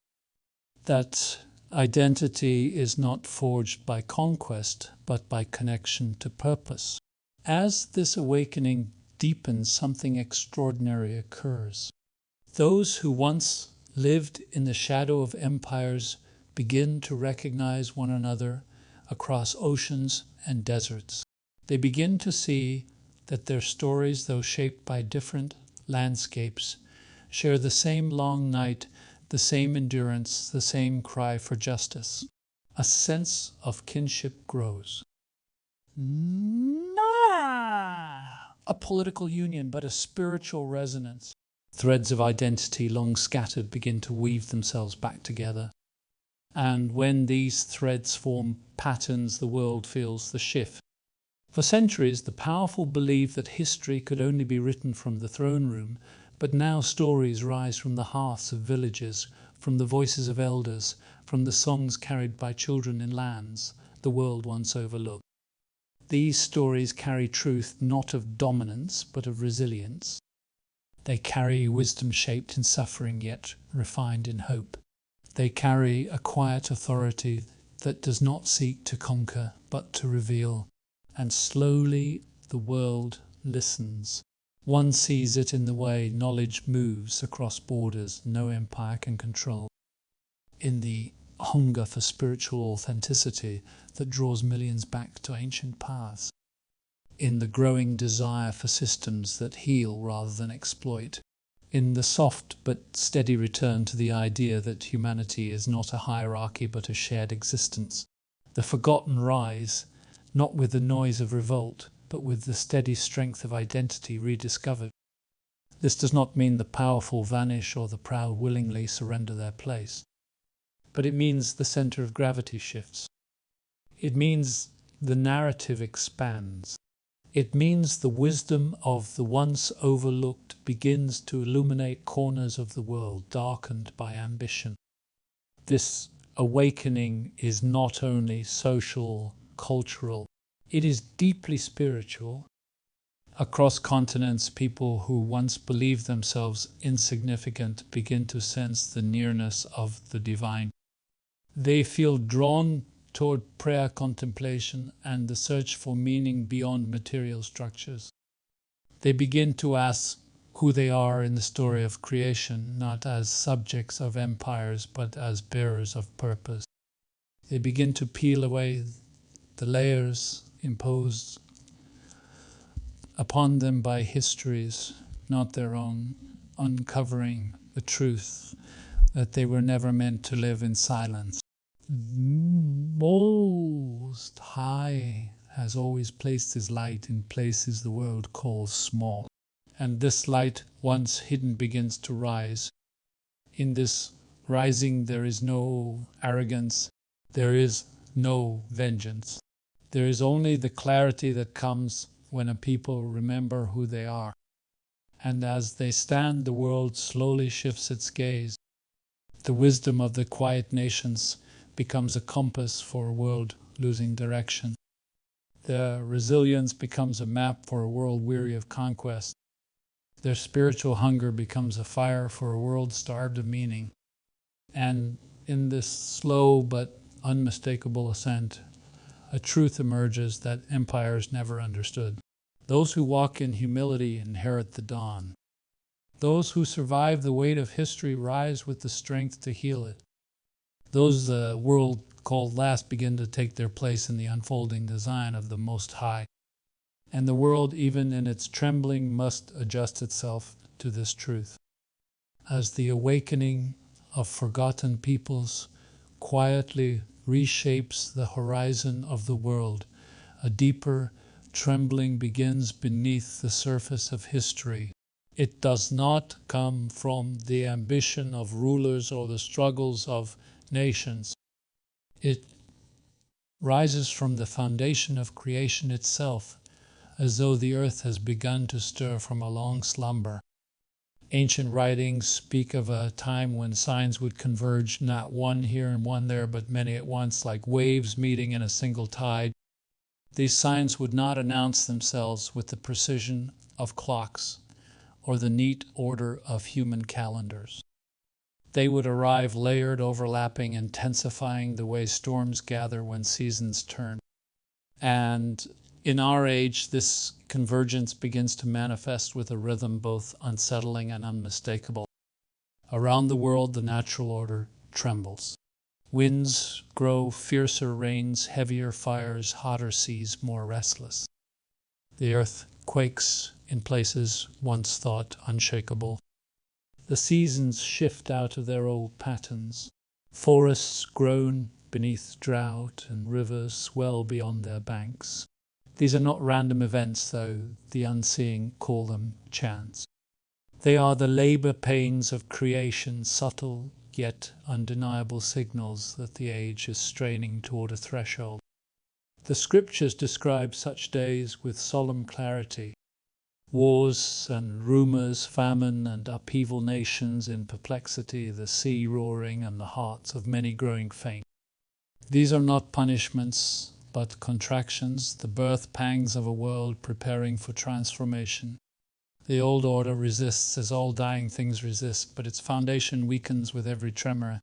That identity is not forged by conquest but by connection to purpose. As this awakening deepens, something extraordinary occurs. Those who once lived in the shadow of empires begin to recognize one another across oceans and deserts. They begin to see that their stories, though shaped by different landscapes, share the same long night, the same endurance, the same cry for justice. A sense of kinship grows. Not a political union, but a spiritual resonance. Threads of identity long scattered begin to weave themselves back together. And when these threads form patterns, the world feels the shift. For centuries, the powerful believed that history could only be written from the throne room, but now stories rise from the hearths of villages, from the voices of elders, from the songs carried by children in lands the world once overlooked. These stories carry truth not of dominance, but of resilience. They carry wisdom shaped in suffering, yet refined in hope. They carry a quiet authority that does not seek to conquer, but to reveal. And slowly the world listens. One sees it in the way knowledge moves across borders no empire can control. In the hunger for spiritual authenticity that draws millions back to ancient paths. In the growing desire for systems that heal rather than exploit. In the soft but steady return to the idea that humanity is not a hierarchy but a shared existence. The forgotten rise, not with the noise of revolt, but with the steady strength of identity rediscovered. This does not mean the powerful vanish or the proud willingly surrender their place. But it means the center of gravity shifts. It means the narrative expands. It means the wisdom of the once overlooked begins to illuminate corners of the world darkened by ambition. This awakening is not only social, cultural, it is deeply spiritual. Across continents, people who once believed themselves insignificant begin to sense the nearness of the divine. They feel drawn toward prayer, contemplation, and the search for meaning beyond material structures. They begin to ask who they are in the story of creation, not as subjects of empires, but as bearers of purpose. They begin to peel away the layers imposed upon them by histories, not their own, uncovering the truth that they were never meant to live in silence. Most High has always placed his light in places the world calls small. And this light, once hidden, begins to rise. In this rising there is no arrogance, there is no vengeance. There is only the clarity that comes when a people remember who they are. And as they stand, the world slowly shifts its gaze. The wisdom of the quiet nations becomes a compass for a world losing direction. Their resilience becomes a map for a world weary of conquest. Their spiritual hunger becomes a fire for a world starved of meaning. And in this slow but unmistakable ascent, a truth emerges that empires never understood. Those who walk in humility inherit the dawn. Those who survive the weight of history rise with the strength to heal it. Those the world called last begin to take their place in the unfolding design of the Most High. And the world, even in its trembling, must adjust itself to this truth. As the awakening of forgotten peoples quietly reshapes the horizon of the world, a deeper trembling begins beneath the surface of history. It does not come from the ambition of rulers or the struggles of nations. It rises from the foundation of creation itself, as though the earth has begun to stir from a long slumber. Ancient writings speak of a time when signs would converge, not one here and one there, but many at once, like waves meeting in a single tide. These signs would not announce themselves with the precision of clocks or the neat order of human calendars. They would arrive layered, overlapping, intensifying the way storms gather when seasons turn. And in our age, this convergence begins to manifest with a rhythm both unsettling and unmistakable. Around the world, the natural order trembles. Winds grow fiercer, rains heavier, fires hotter, seas more restless. The earth quakes in places once thought unshakable. The seasons shift out of their old patterns. Forests groan beneath drought, and rivers swell beyond their banks. These are not random events, though the unseeing call them chance. They are the labor pains of creation, subtle yet undeniable signals that the age is straining toward a threshold. The scriptures describe such days with solemn clarity. Wars and rumors, famine and upheaval, nations in perplexity, the sea roaring, and the hearts of many growing faint. These are not punishments, but contractions, the birth pangs of a world preparing for transformation. The old order resists as all dying things resist, but its foundation weakens with every tremor.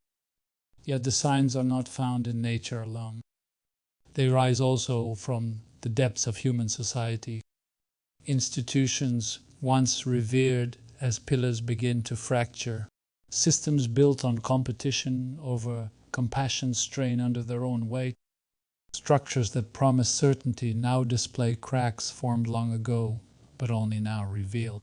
Yet the signs are not found in nature alone. They rise also from the depths of human society. Institutions once revered as pillars begin to fracture. Systems built on competition over compassion strain under their own weight. Structures that promise certainty now display cracks formed long ago, but only now revealed.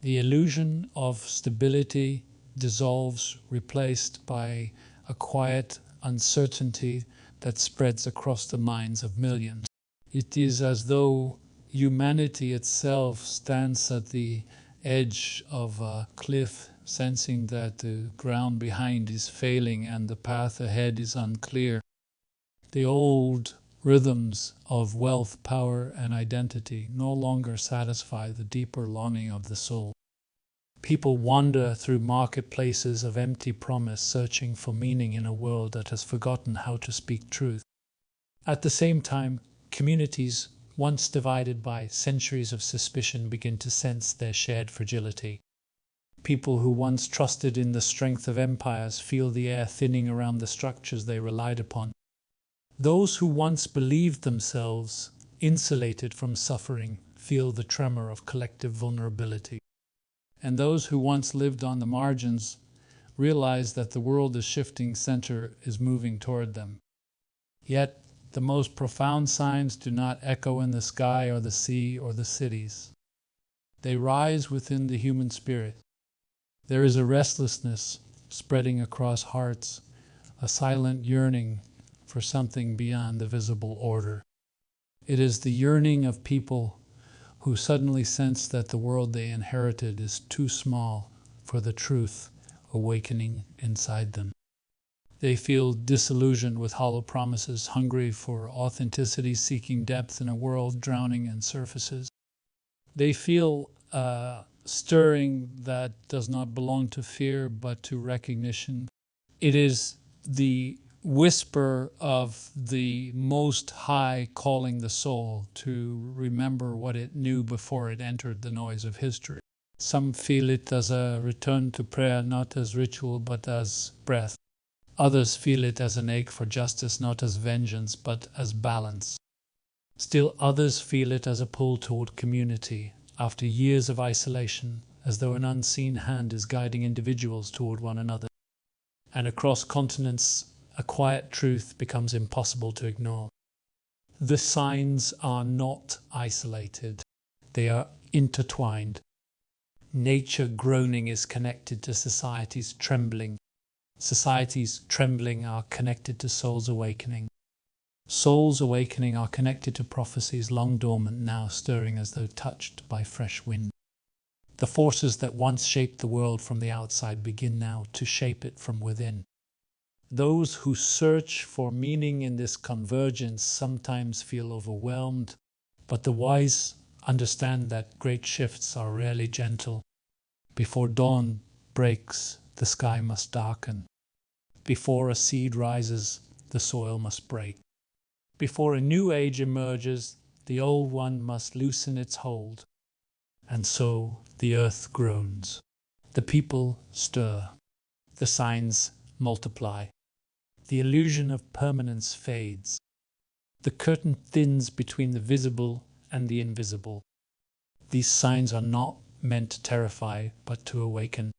The illusion of stability dissolves, replaced by a quiet uncertainty that spreads across the minds of millions. It is as though humanity itself stands at the edge of a cliff, sensing that the ground behind is failing and the path ahead is unclear. The old rhythms of wealth, power, and identity no longer satisfy the deeper longing of the soul. People wander through marketplaces of empty promise, searching for meaning in a world that has forgotten how to speak truth. At the same time, communities once divided by centuries of suspicion begin to sense their shared fragility. People who once trusted in the strength of empires feel the air thinning around the structures they relied upon. Those who once believed themselves insulated from suffering feel the tremor of collective vulnerability. And those who once lived on the margins realize that the world is shifting, center is moving toward them. Yet the most profound signs do not echo in the sky or the sea or the cities. They rise within the human spirit. There is a restlessness spreading across hearts, a silent yearning for something beyond the visible order. It is the yearning of people who suddenly sense that the world they inherited is too small for the truth awakening inside them. They feel disillusioned with hollow promises, hungry for authenticity, seeking depth in a world drowning in surfaces. They feel a stirring that does not belong to fear but to recognition. It is the whisper of the Most High calling the soul to remember what it knew before it entered the noise of history. Some feel it as a return to prayer, not as ritual but as breath. Others feel it as an ache for justice, not as vengeance but as balance. Still others feel it as a pull toward community, after years of isolation, as though an unseen hand is guiding individuals toward one another. And across continents, a quiet truth becomes impossible to ignore. The signs are not isolated. They are intertwined. Nature groaning is connected to society's trembling. Society's trembling are connected to soul's awakening. Soul's awakening are connected to prophecies long dormant, now stirring as though touched by fresh wind. The forces that once shaped the world from the outside begin now to shape it from within. Those who search for meaning in this convergence sometimes feel overwhelmed, but the wise understand that great shifts are rarely gentle. Before dawn breaks, the sky must darken. Before a seed rises, the soil must break. Before a new age emerges, the old one must loosen its hold. And so the earth groans. The people stir. The signs multiply. The illusion of permanence fades. The curtain thins between the visible and the invisible. These signs are not meant to terrify, but to awaken.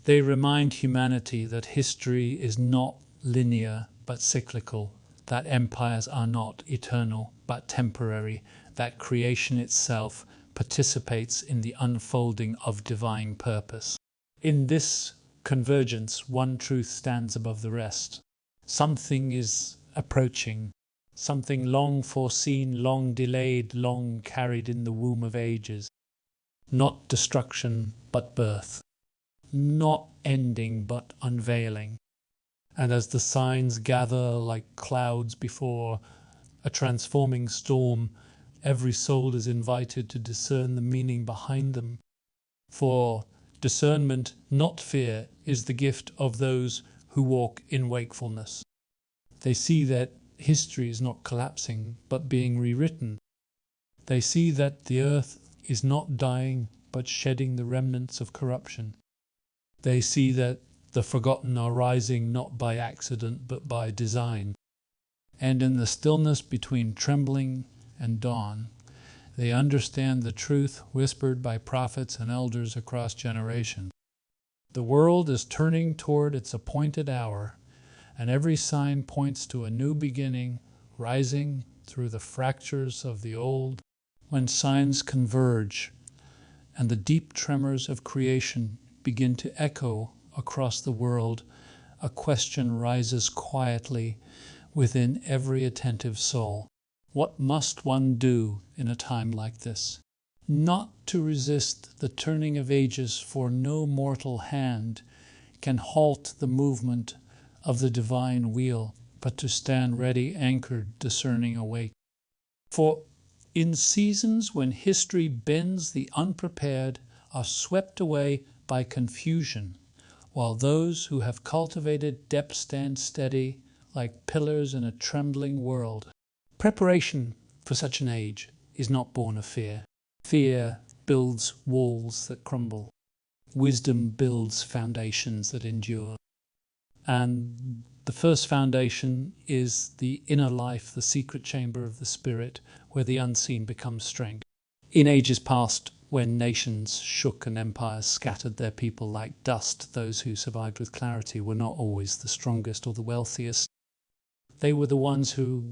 They remind humanity that history is not linear, but cyclical, that empires are not eternal, but temporary, that creation itself participates in the unfolding of divine purpose. In this convergence, one truth stands above the rest. Something is approaching, something long foreseen, long delayed, long carried in the womb of ages. Not destruction, but birth. Not ending, but unveiling. And as the signs gather like clouds before a transforming storm, every soul is invited to discern the meaning behind them. For discernment, not fear, is the gift of those who walk in wakefulness. They see that history is not collapsing, but being rewritten. They see that the earth is not dying, but shedding the remnants of corruption. They see that the forgotten are rising not by accident, but by design. And in the stillness between trembling and dawn, they understand the truth whispered by prophets and elders across generations. The world is turning toward its appointed hour, and every sign points to a new beginning, rising through the fractures of the old. When signs converge, and the deep tremors of creation begin to echo across the world, a question rises quietly within every attentive soul. What must one do in a time like this? Not to resist the turning of ages, for no mortal hand can halt the movement of the divine wheel, but to stand ready, anchored, discerning, awake. For in seasons when history bends, the unprepared are swept away by confusion, while those who have cultivated depth stand steady like pillars in a trembling world. Preparation for such an age is not born of fear. Fear builds walls that crumble. Wisdom builds foundations that endure. And the first foundation is the inner life, the secret chamber of the spirit, where the unseen becomes strength. In ages past, when nations shook and empires scattered their people like dust, those who survived with clarity were not always the strongest or the wealthiest. They were the ones who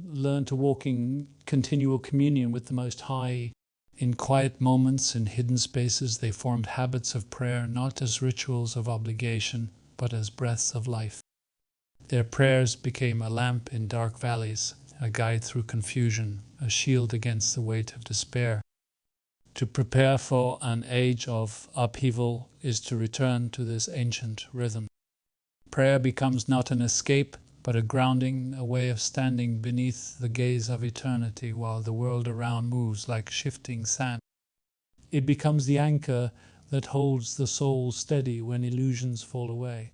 learned to walk in continual communion with the Most High. In quiet moments, in hidden spaces, they formed habits of prayer, not as rituals of obligation, but as breaths of life. Their prayers became a lamp in dark valleys, a guide through confusion, a shield against the weight of despair. To prepare for an age of upheaval is to return to this ancient rhythm. Prayer becomes not an escape, but a grounding, a way of standing beneath the gaze of eternity while the world around moves like shifting sand. It becomes the anchor that holds the soul steady when illusions fall away.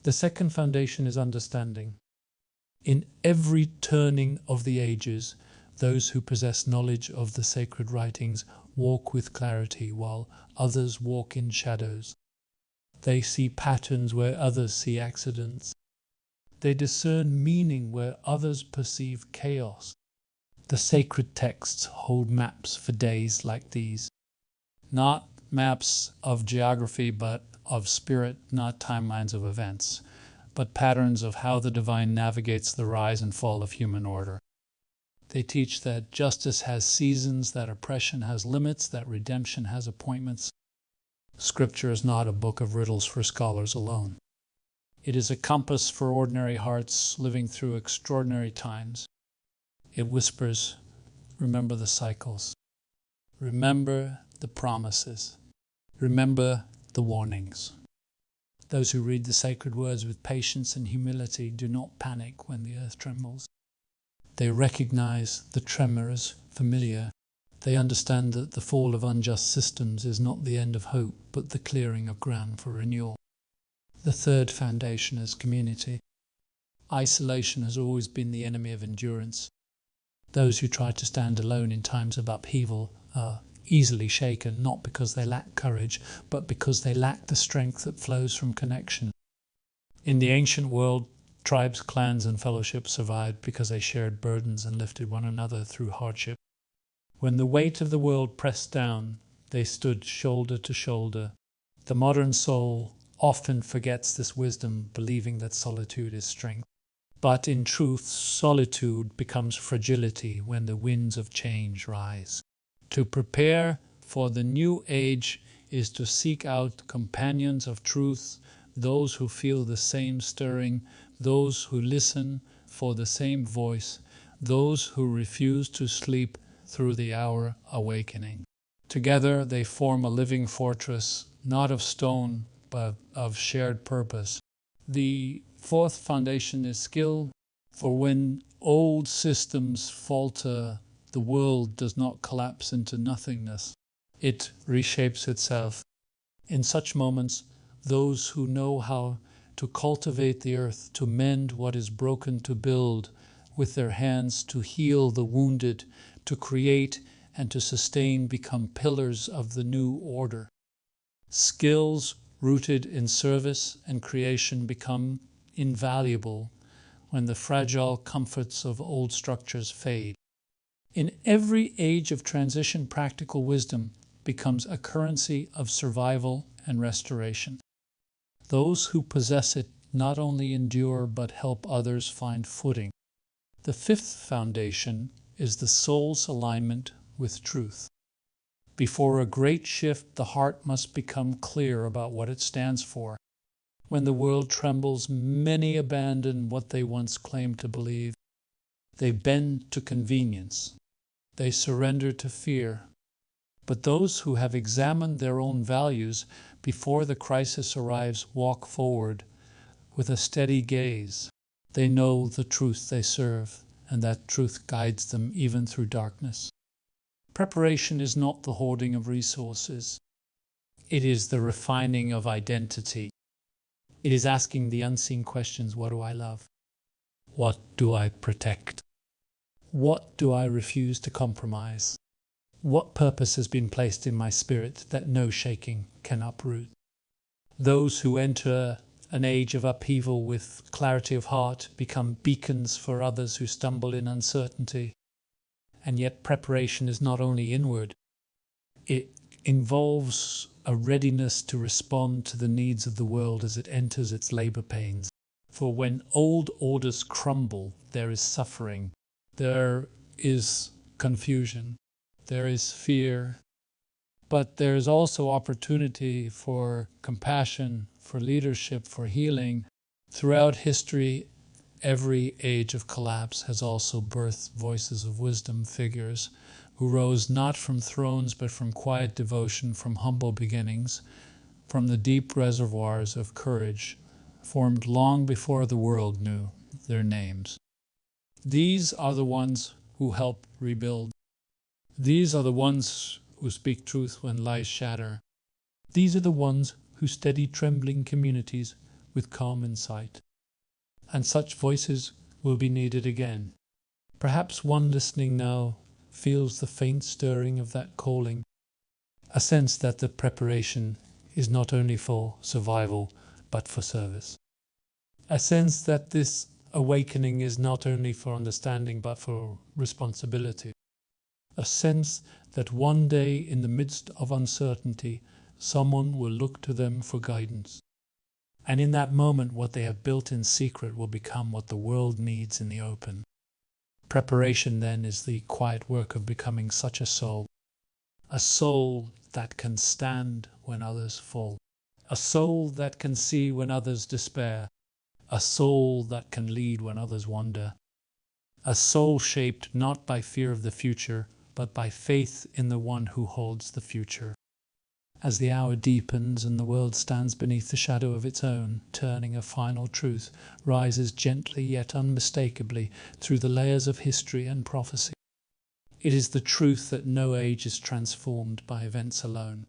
The second foundation is understanding. In every turning of the ages, those who possess knowledge of the sacred writings walk with clarity, while others walk in shadows. They see patterns where others see accidents. They discern meaning where others perceive chaos. The sacred texts hold maps for days like these. Not maps of geography, but of spirit, not timelines of events, but patterns of how the divine navigates the rise and fall of human order. They teach that justice has seasons, that oppression has limits, that redemption has appointments. Scripture is not a book of riddles for scholars alone. It is a compass for ordinary hearts living through extraordinary times. It whispers, remember the cycles. Remember the promises. Remember the warnings. Those who read the sacred words with patience and humility do not panic when the earth trembles. They recognize the tremor as familiar. They understand that the fall of unjust systems is not the end of hope, but the clearing of ground for renewal. The third foundation is community. Isolation has always been the enemy of endurance. Those who try to stand alone in times of upheaval are easily shaken, not because they lack courage, but because they lack the strength that flows from connection. In the ancient world, tribes, clans, and fellowships survived because they shared burdens and lifted one another through hardship. When the weight of the world pressed down, they stood shoulder to shoulder. The modern soul often forgets this wisdom, believing that solitude is strength. But in truth, solitude becomes fragility when the winds of change rise. To prepare for the new age is to seek out companions of truth, those who feel the same stirring, those who listen for the same voice, those who refuse to sleep through the hour awakening. Together they form a living fortress, not of stone, but of shared purpose. The fourth foundation is skill, for when old systems falter, the world does not collapse into nothingness. It reshapes itself. In such moments, those who know how to cultivate the earth, to mend what is broken, to build with their hands, to heal the wounded, to create and to sustain, become pillars of the new order. Skills rooted in service and creation become invaluable when the fragile comforts of old structures fade. In every age of transition, practical wisdom becomes a currency of survival and restoration. Those who possess it not only endure but help others find footing. The fifth foundation is the soul's alignment with truth. Before a great shift, the heart must become clear about what it stands for. When the world trembles, many abandon what they once claimed to believe. They bend to convenience. They surrender to fear. But those who have examined their own values before the crisis arrives walk forward with a steady gaze. They know the truth they serve, and that truth guides them even through darkness. Preparation is not the hoarding of resources. It is the refining of identity. It is asking the unseen questions: what do I love? What do I protect? What do I refuse to compromise? What purpose has been placed in my spirit that no shaking can uproot? Those who enter an age of upheaval with clarity of heart become beacons for others who stumble in uncertainty. And yet preparation is not only inward. It involves a readiness to respond to the needs of the world as it enters its labor pains. For when old orders crumble, there is suffering, there is confusion, there is fear, but there is also opportunity for compassion, for leadership, for healing. Throughout history, every age of collapse has also birthed voices of wisdom, figures who rose not from thrones but from quiet devotion, from humble beginnings, from the deep reservoirs of courage formed long before the world knew their names. These are the ones who help rebuild. These are the ones who speak truth when lies shatter. These are the ones who steady trembling communities with calm insight. And such voices will be needed again. Perhaps one listening now feels the faint stirring of that calling, a sense that the preparation is not only for survival but for service. A sense that this awakening is not only for understanding but for responsibility. A sense that one day in the midst of uncertainty, someone will look to them for guidance. And in that moment, what they have built in secret will become what the world needs in the open. Preparation, then, is the quiet work of becoming such a soul that can stand when others fall, a soul that can see when others despair, a soul that can lead when others wander, a soul shaped not by fear of the future, but by faith in the one who holds the future. As the hour deepens and the world stands beneath the shadow of its own, turning, a final truth rises gently yet unmistakably through the layers of history and prophecy. It is the truth that no age is transformed by events alone.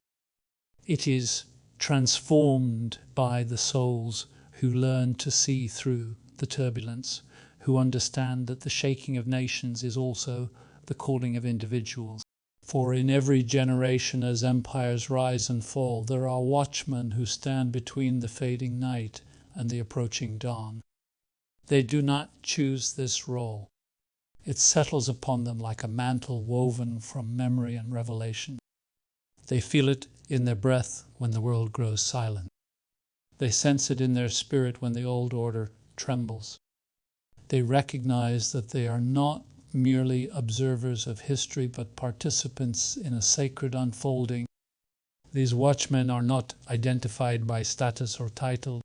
It is transformed by the souls who learn to see through the turbulence, who understand that the shaking of nations is also the calling of individuals. For in every generation, as empires rise and fall, there are watchmen who stand between the fading night and the approaching dawn. They do not choose this role. It settles upon them like a mantle woven from memory and revelation. They feel it in their breath when the world grows silent. They sense it in their spirit when the old order trembles. They recognize that they are not merely observers of history, but participants in a sacred unfolding. These watchmen are not identified by status or title.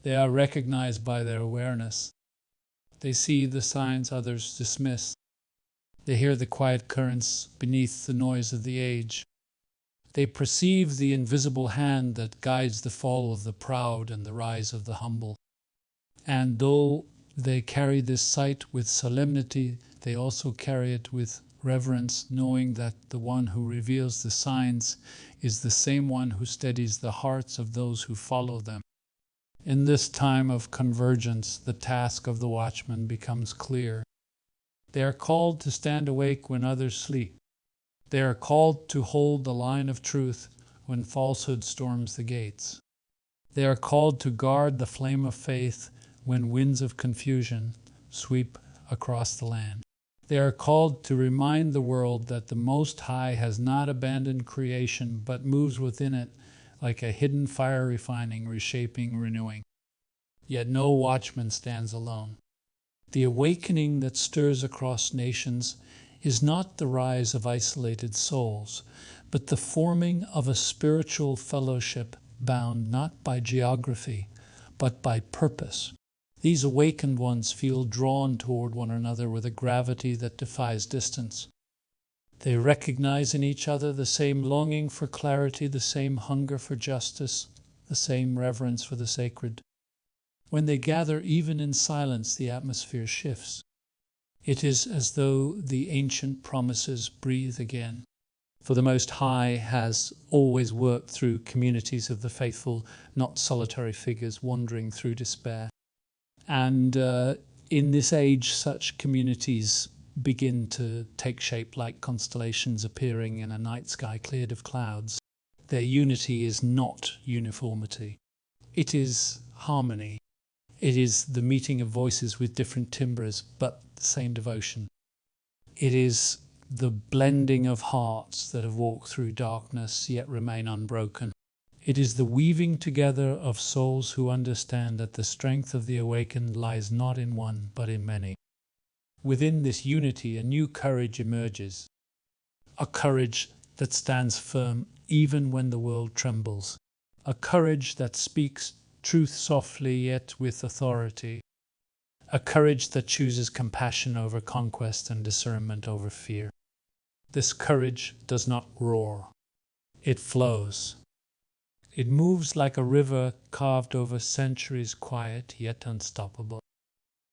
They are recognized by their awareness. They see the signs others dismiss. They hear the quiet currents beneath the noise of the age. They perceive the invisible hand that guides the fall of the proud and the rise of the humble. And though they carry this sight with solemnity, they also carry it with reverence, knowing that the one who reveals the signs is the same one who steadies the hearts of those who follow them. In this time of convergence, the task of the watchman becomes clear. They are called to stand awake when others sleep. They are called to hold the line of truth when falsehood storms the gates. They are called to guard the flame of faith when winds of confusion sweep across the land. They are called to remind the world that the Most High has not abandoned creation, but moves within it like a hidden fire, refining, reshaping, renewing. Yet no watchman stands alone. The awakening that stirs across nations is not the rise of isolated souls, but the forming of a spiritual fellowship bound not by geography, but by purpose. These awakened ones feel drawn toward one another with a gravity that defies distance. They recognize in each other the same longing for clarity, the same hunger for justice, the same reverence for the sacred. When they gather, even in silence, the atmosphere shifts. It is as though the ancient promises breathe again. For the Most High has always worked through communities of the faithful, not solitary figures wandering through despair. And in this age, such communities begin to take shape like constellations appearing in a night sky cleared of clouds. Their unity is not uniformity. It is harmony. It is the meeting of voices with different timbres, but the same devotion. It is the blending of hearts that have walked through darkness yet remain unbroken. It is the weaving together of souls who understand that the strength of the awakened lies not in one, but in many. Within this unity, a new courage emerges, a courage that stands firm even when the world trembles, a courage that speaks truth softly yet with authority, a courage that chooses compassion over conquest and discernment over fear. This courage does not roar. It flows. It moves like a river carved over centuries, quiet yet unstoppable.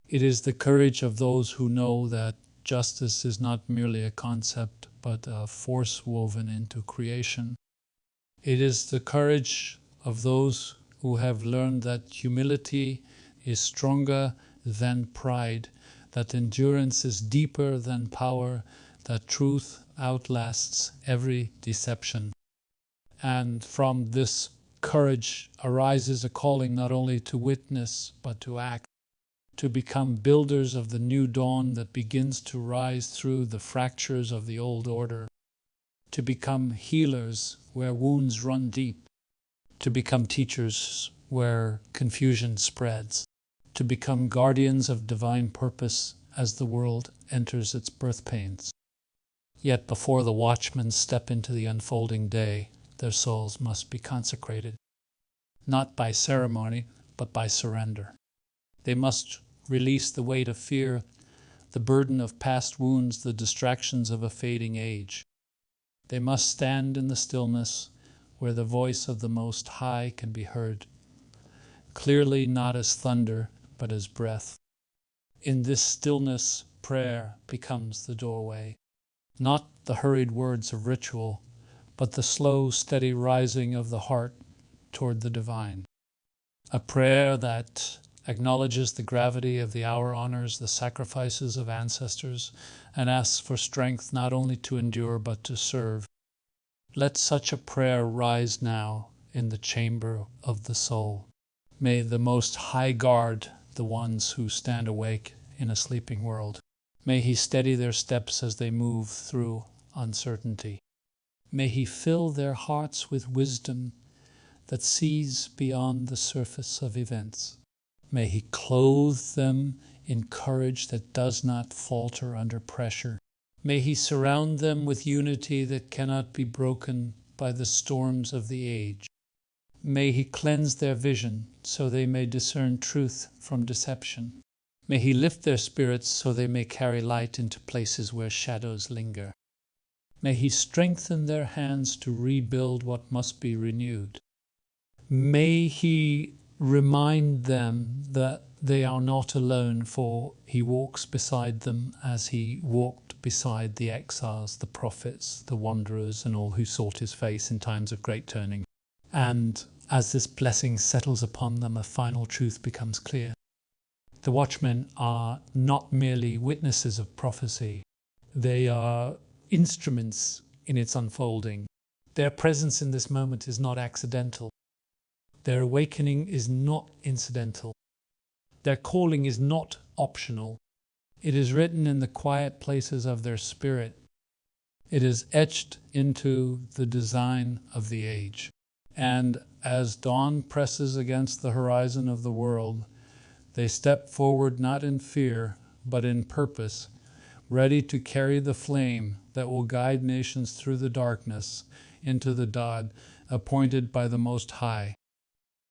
It is the courage of those who know that justice is not merely a concept, but a force woven into creation. It is the courage of those who have learned that humility is stronger than pride, that endurance is deeper than power, that truth outlasts every deception. And from this courage arises a calling not only to witness, but to act, to become builders of the new dawn that begins to rise through the fractures of the old order, to become healers where wounds run deep, to become teachers where confusion spreads, to become guardians of divine purpose as the world enters its birth pains. Yet before the watchmen step into the unfolding day, their souls must be consecrated, not by ceremony, but by surrender. They must release the weight of fear, the burden of past wounds, the distractions of a fading age. They must stand in the stillness where the voice of the Most High can be heard, clearly not as thunder, but as breath. In this stillness, prayer becomes the doorway, not the hurried words of ritual, but the slow, steady rising of the heart toward the divine. A prayer that acknowledges the gravity of the hour, honors the sacrifices of ancestors, and asks for strength not only to endure but to serve. Let such a prayer rise now in the chamber of the soul. May the Most High guard the ones who stand awake in a sleeping world. May He steady their steps as they move through uncertainty. May He fill their hearts with wisdom that sees beyond the surface of events. May He clothe them in courage that does not falter under pressure. May He surround them with unity that cannot be broken by the storms of the age. May He cleanse their vision so they may discern truth from deception. May He lift their spirits so they may carry light into places where shadows linger. May He strengthen their hands to rebuild what must be renewed. May He remind them that they are not alone, for He walks beside them as He walked beside the exiles, the prophets, the wanderers, and all who sought His face in times of great turning. And as this blessing settles upon them, a final truth becomes clear. The watchmen are not merely witnesses of prophecy. They are instruments in its unfolding. Their presence in this moment is not accidental. Their awakening is not incidental. Their calling is not optional. It is written in the quiet places of their spirit. It is etched into the design of the age. And as dawn presses against the horizon of the world, they step forward not in fear, but in purpose, ready to carry the flame that will guide nations through the darkness into the dawn appointed by the Most High.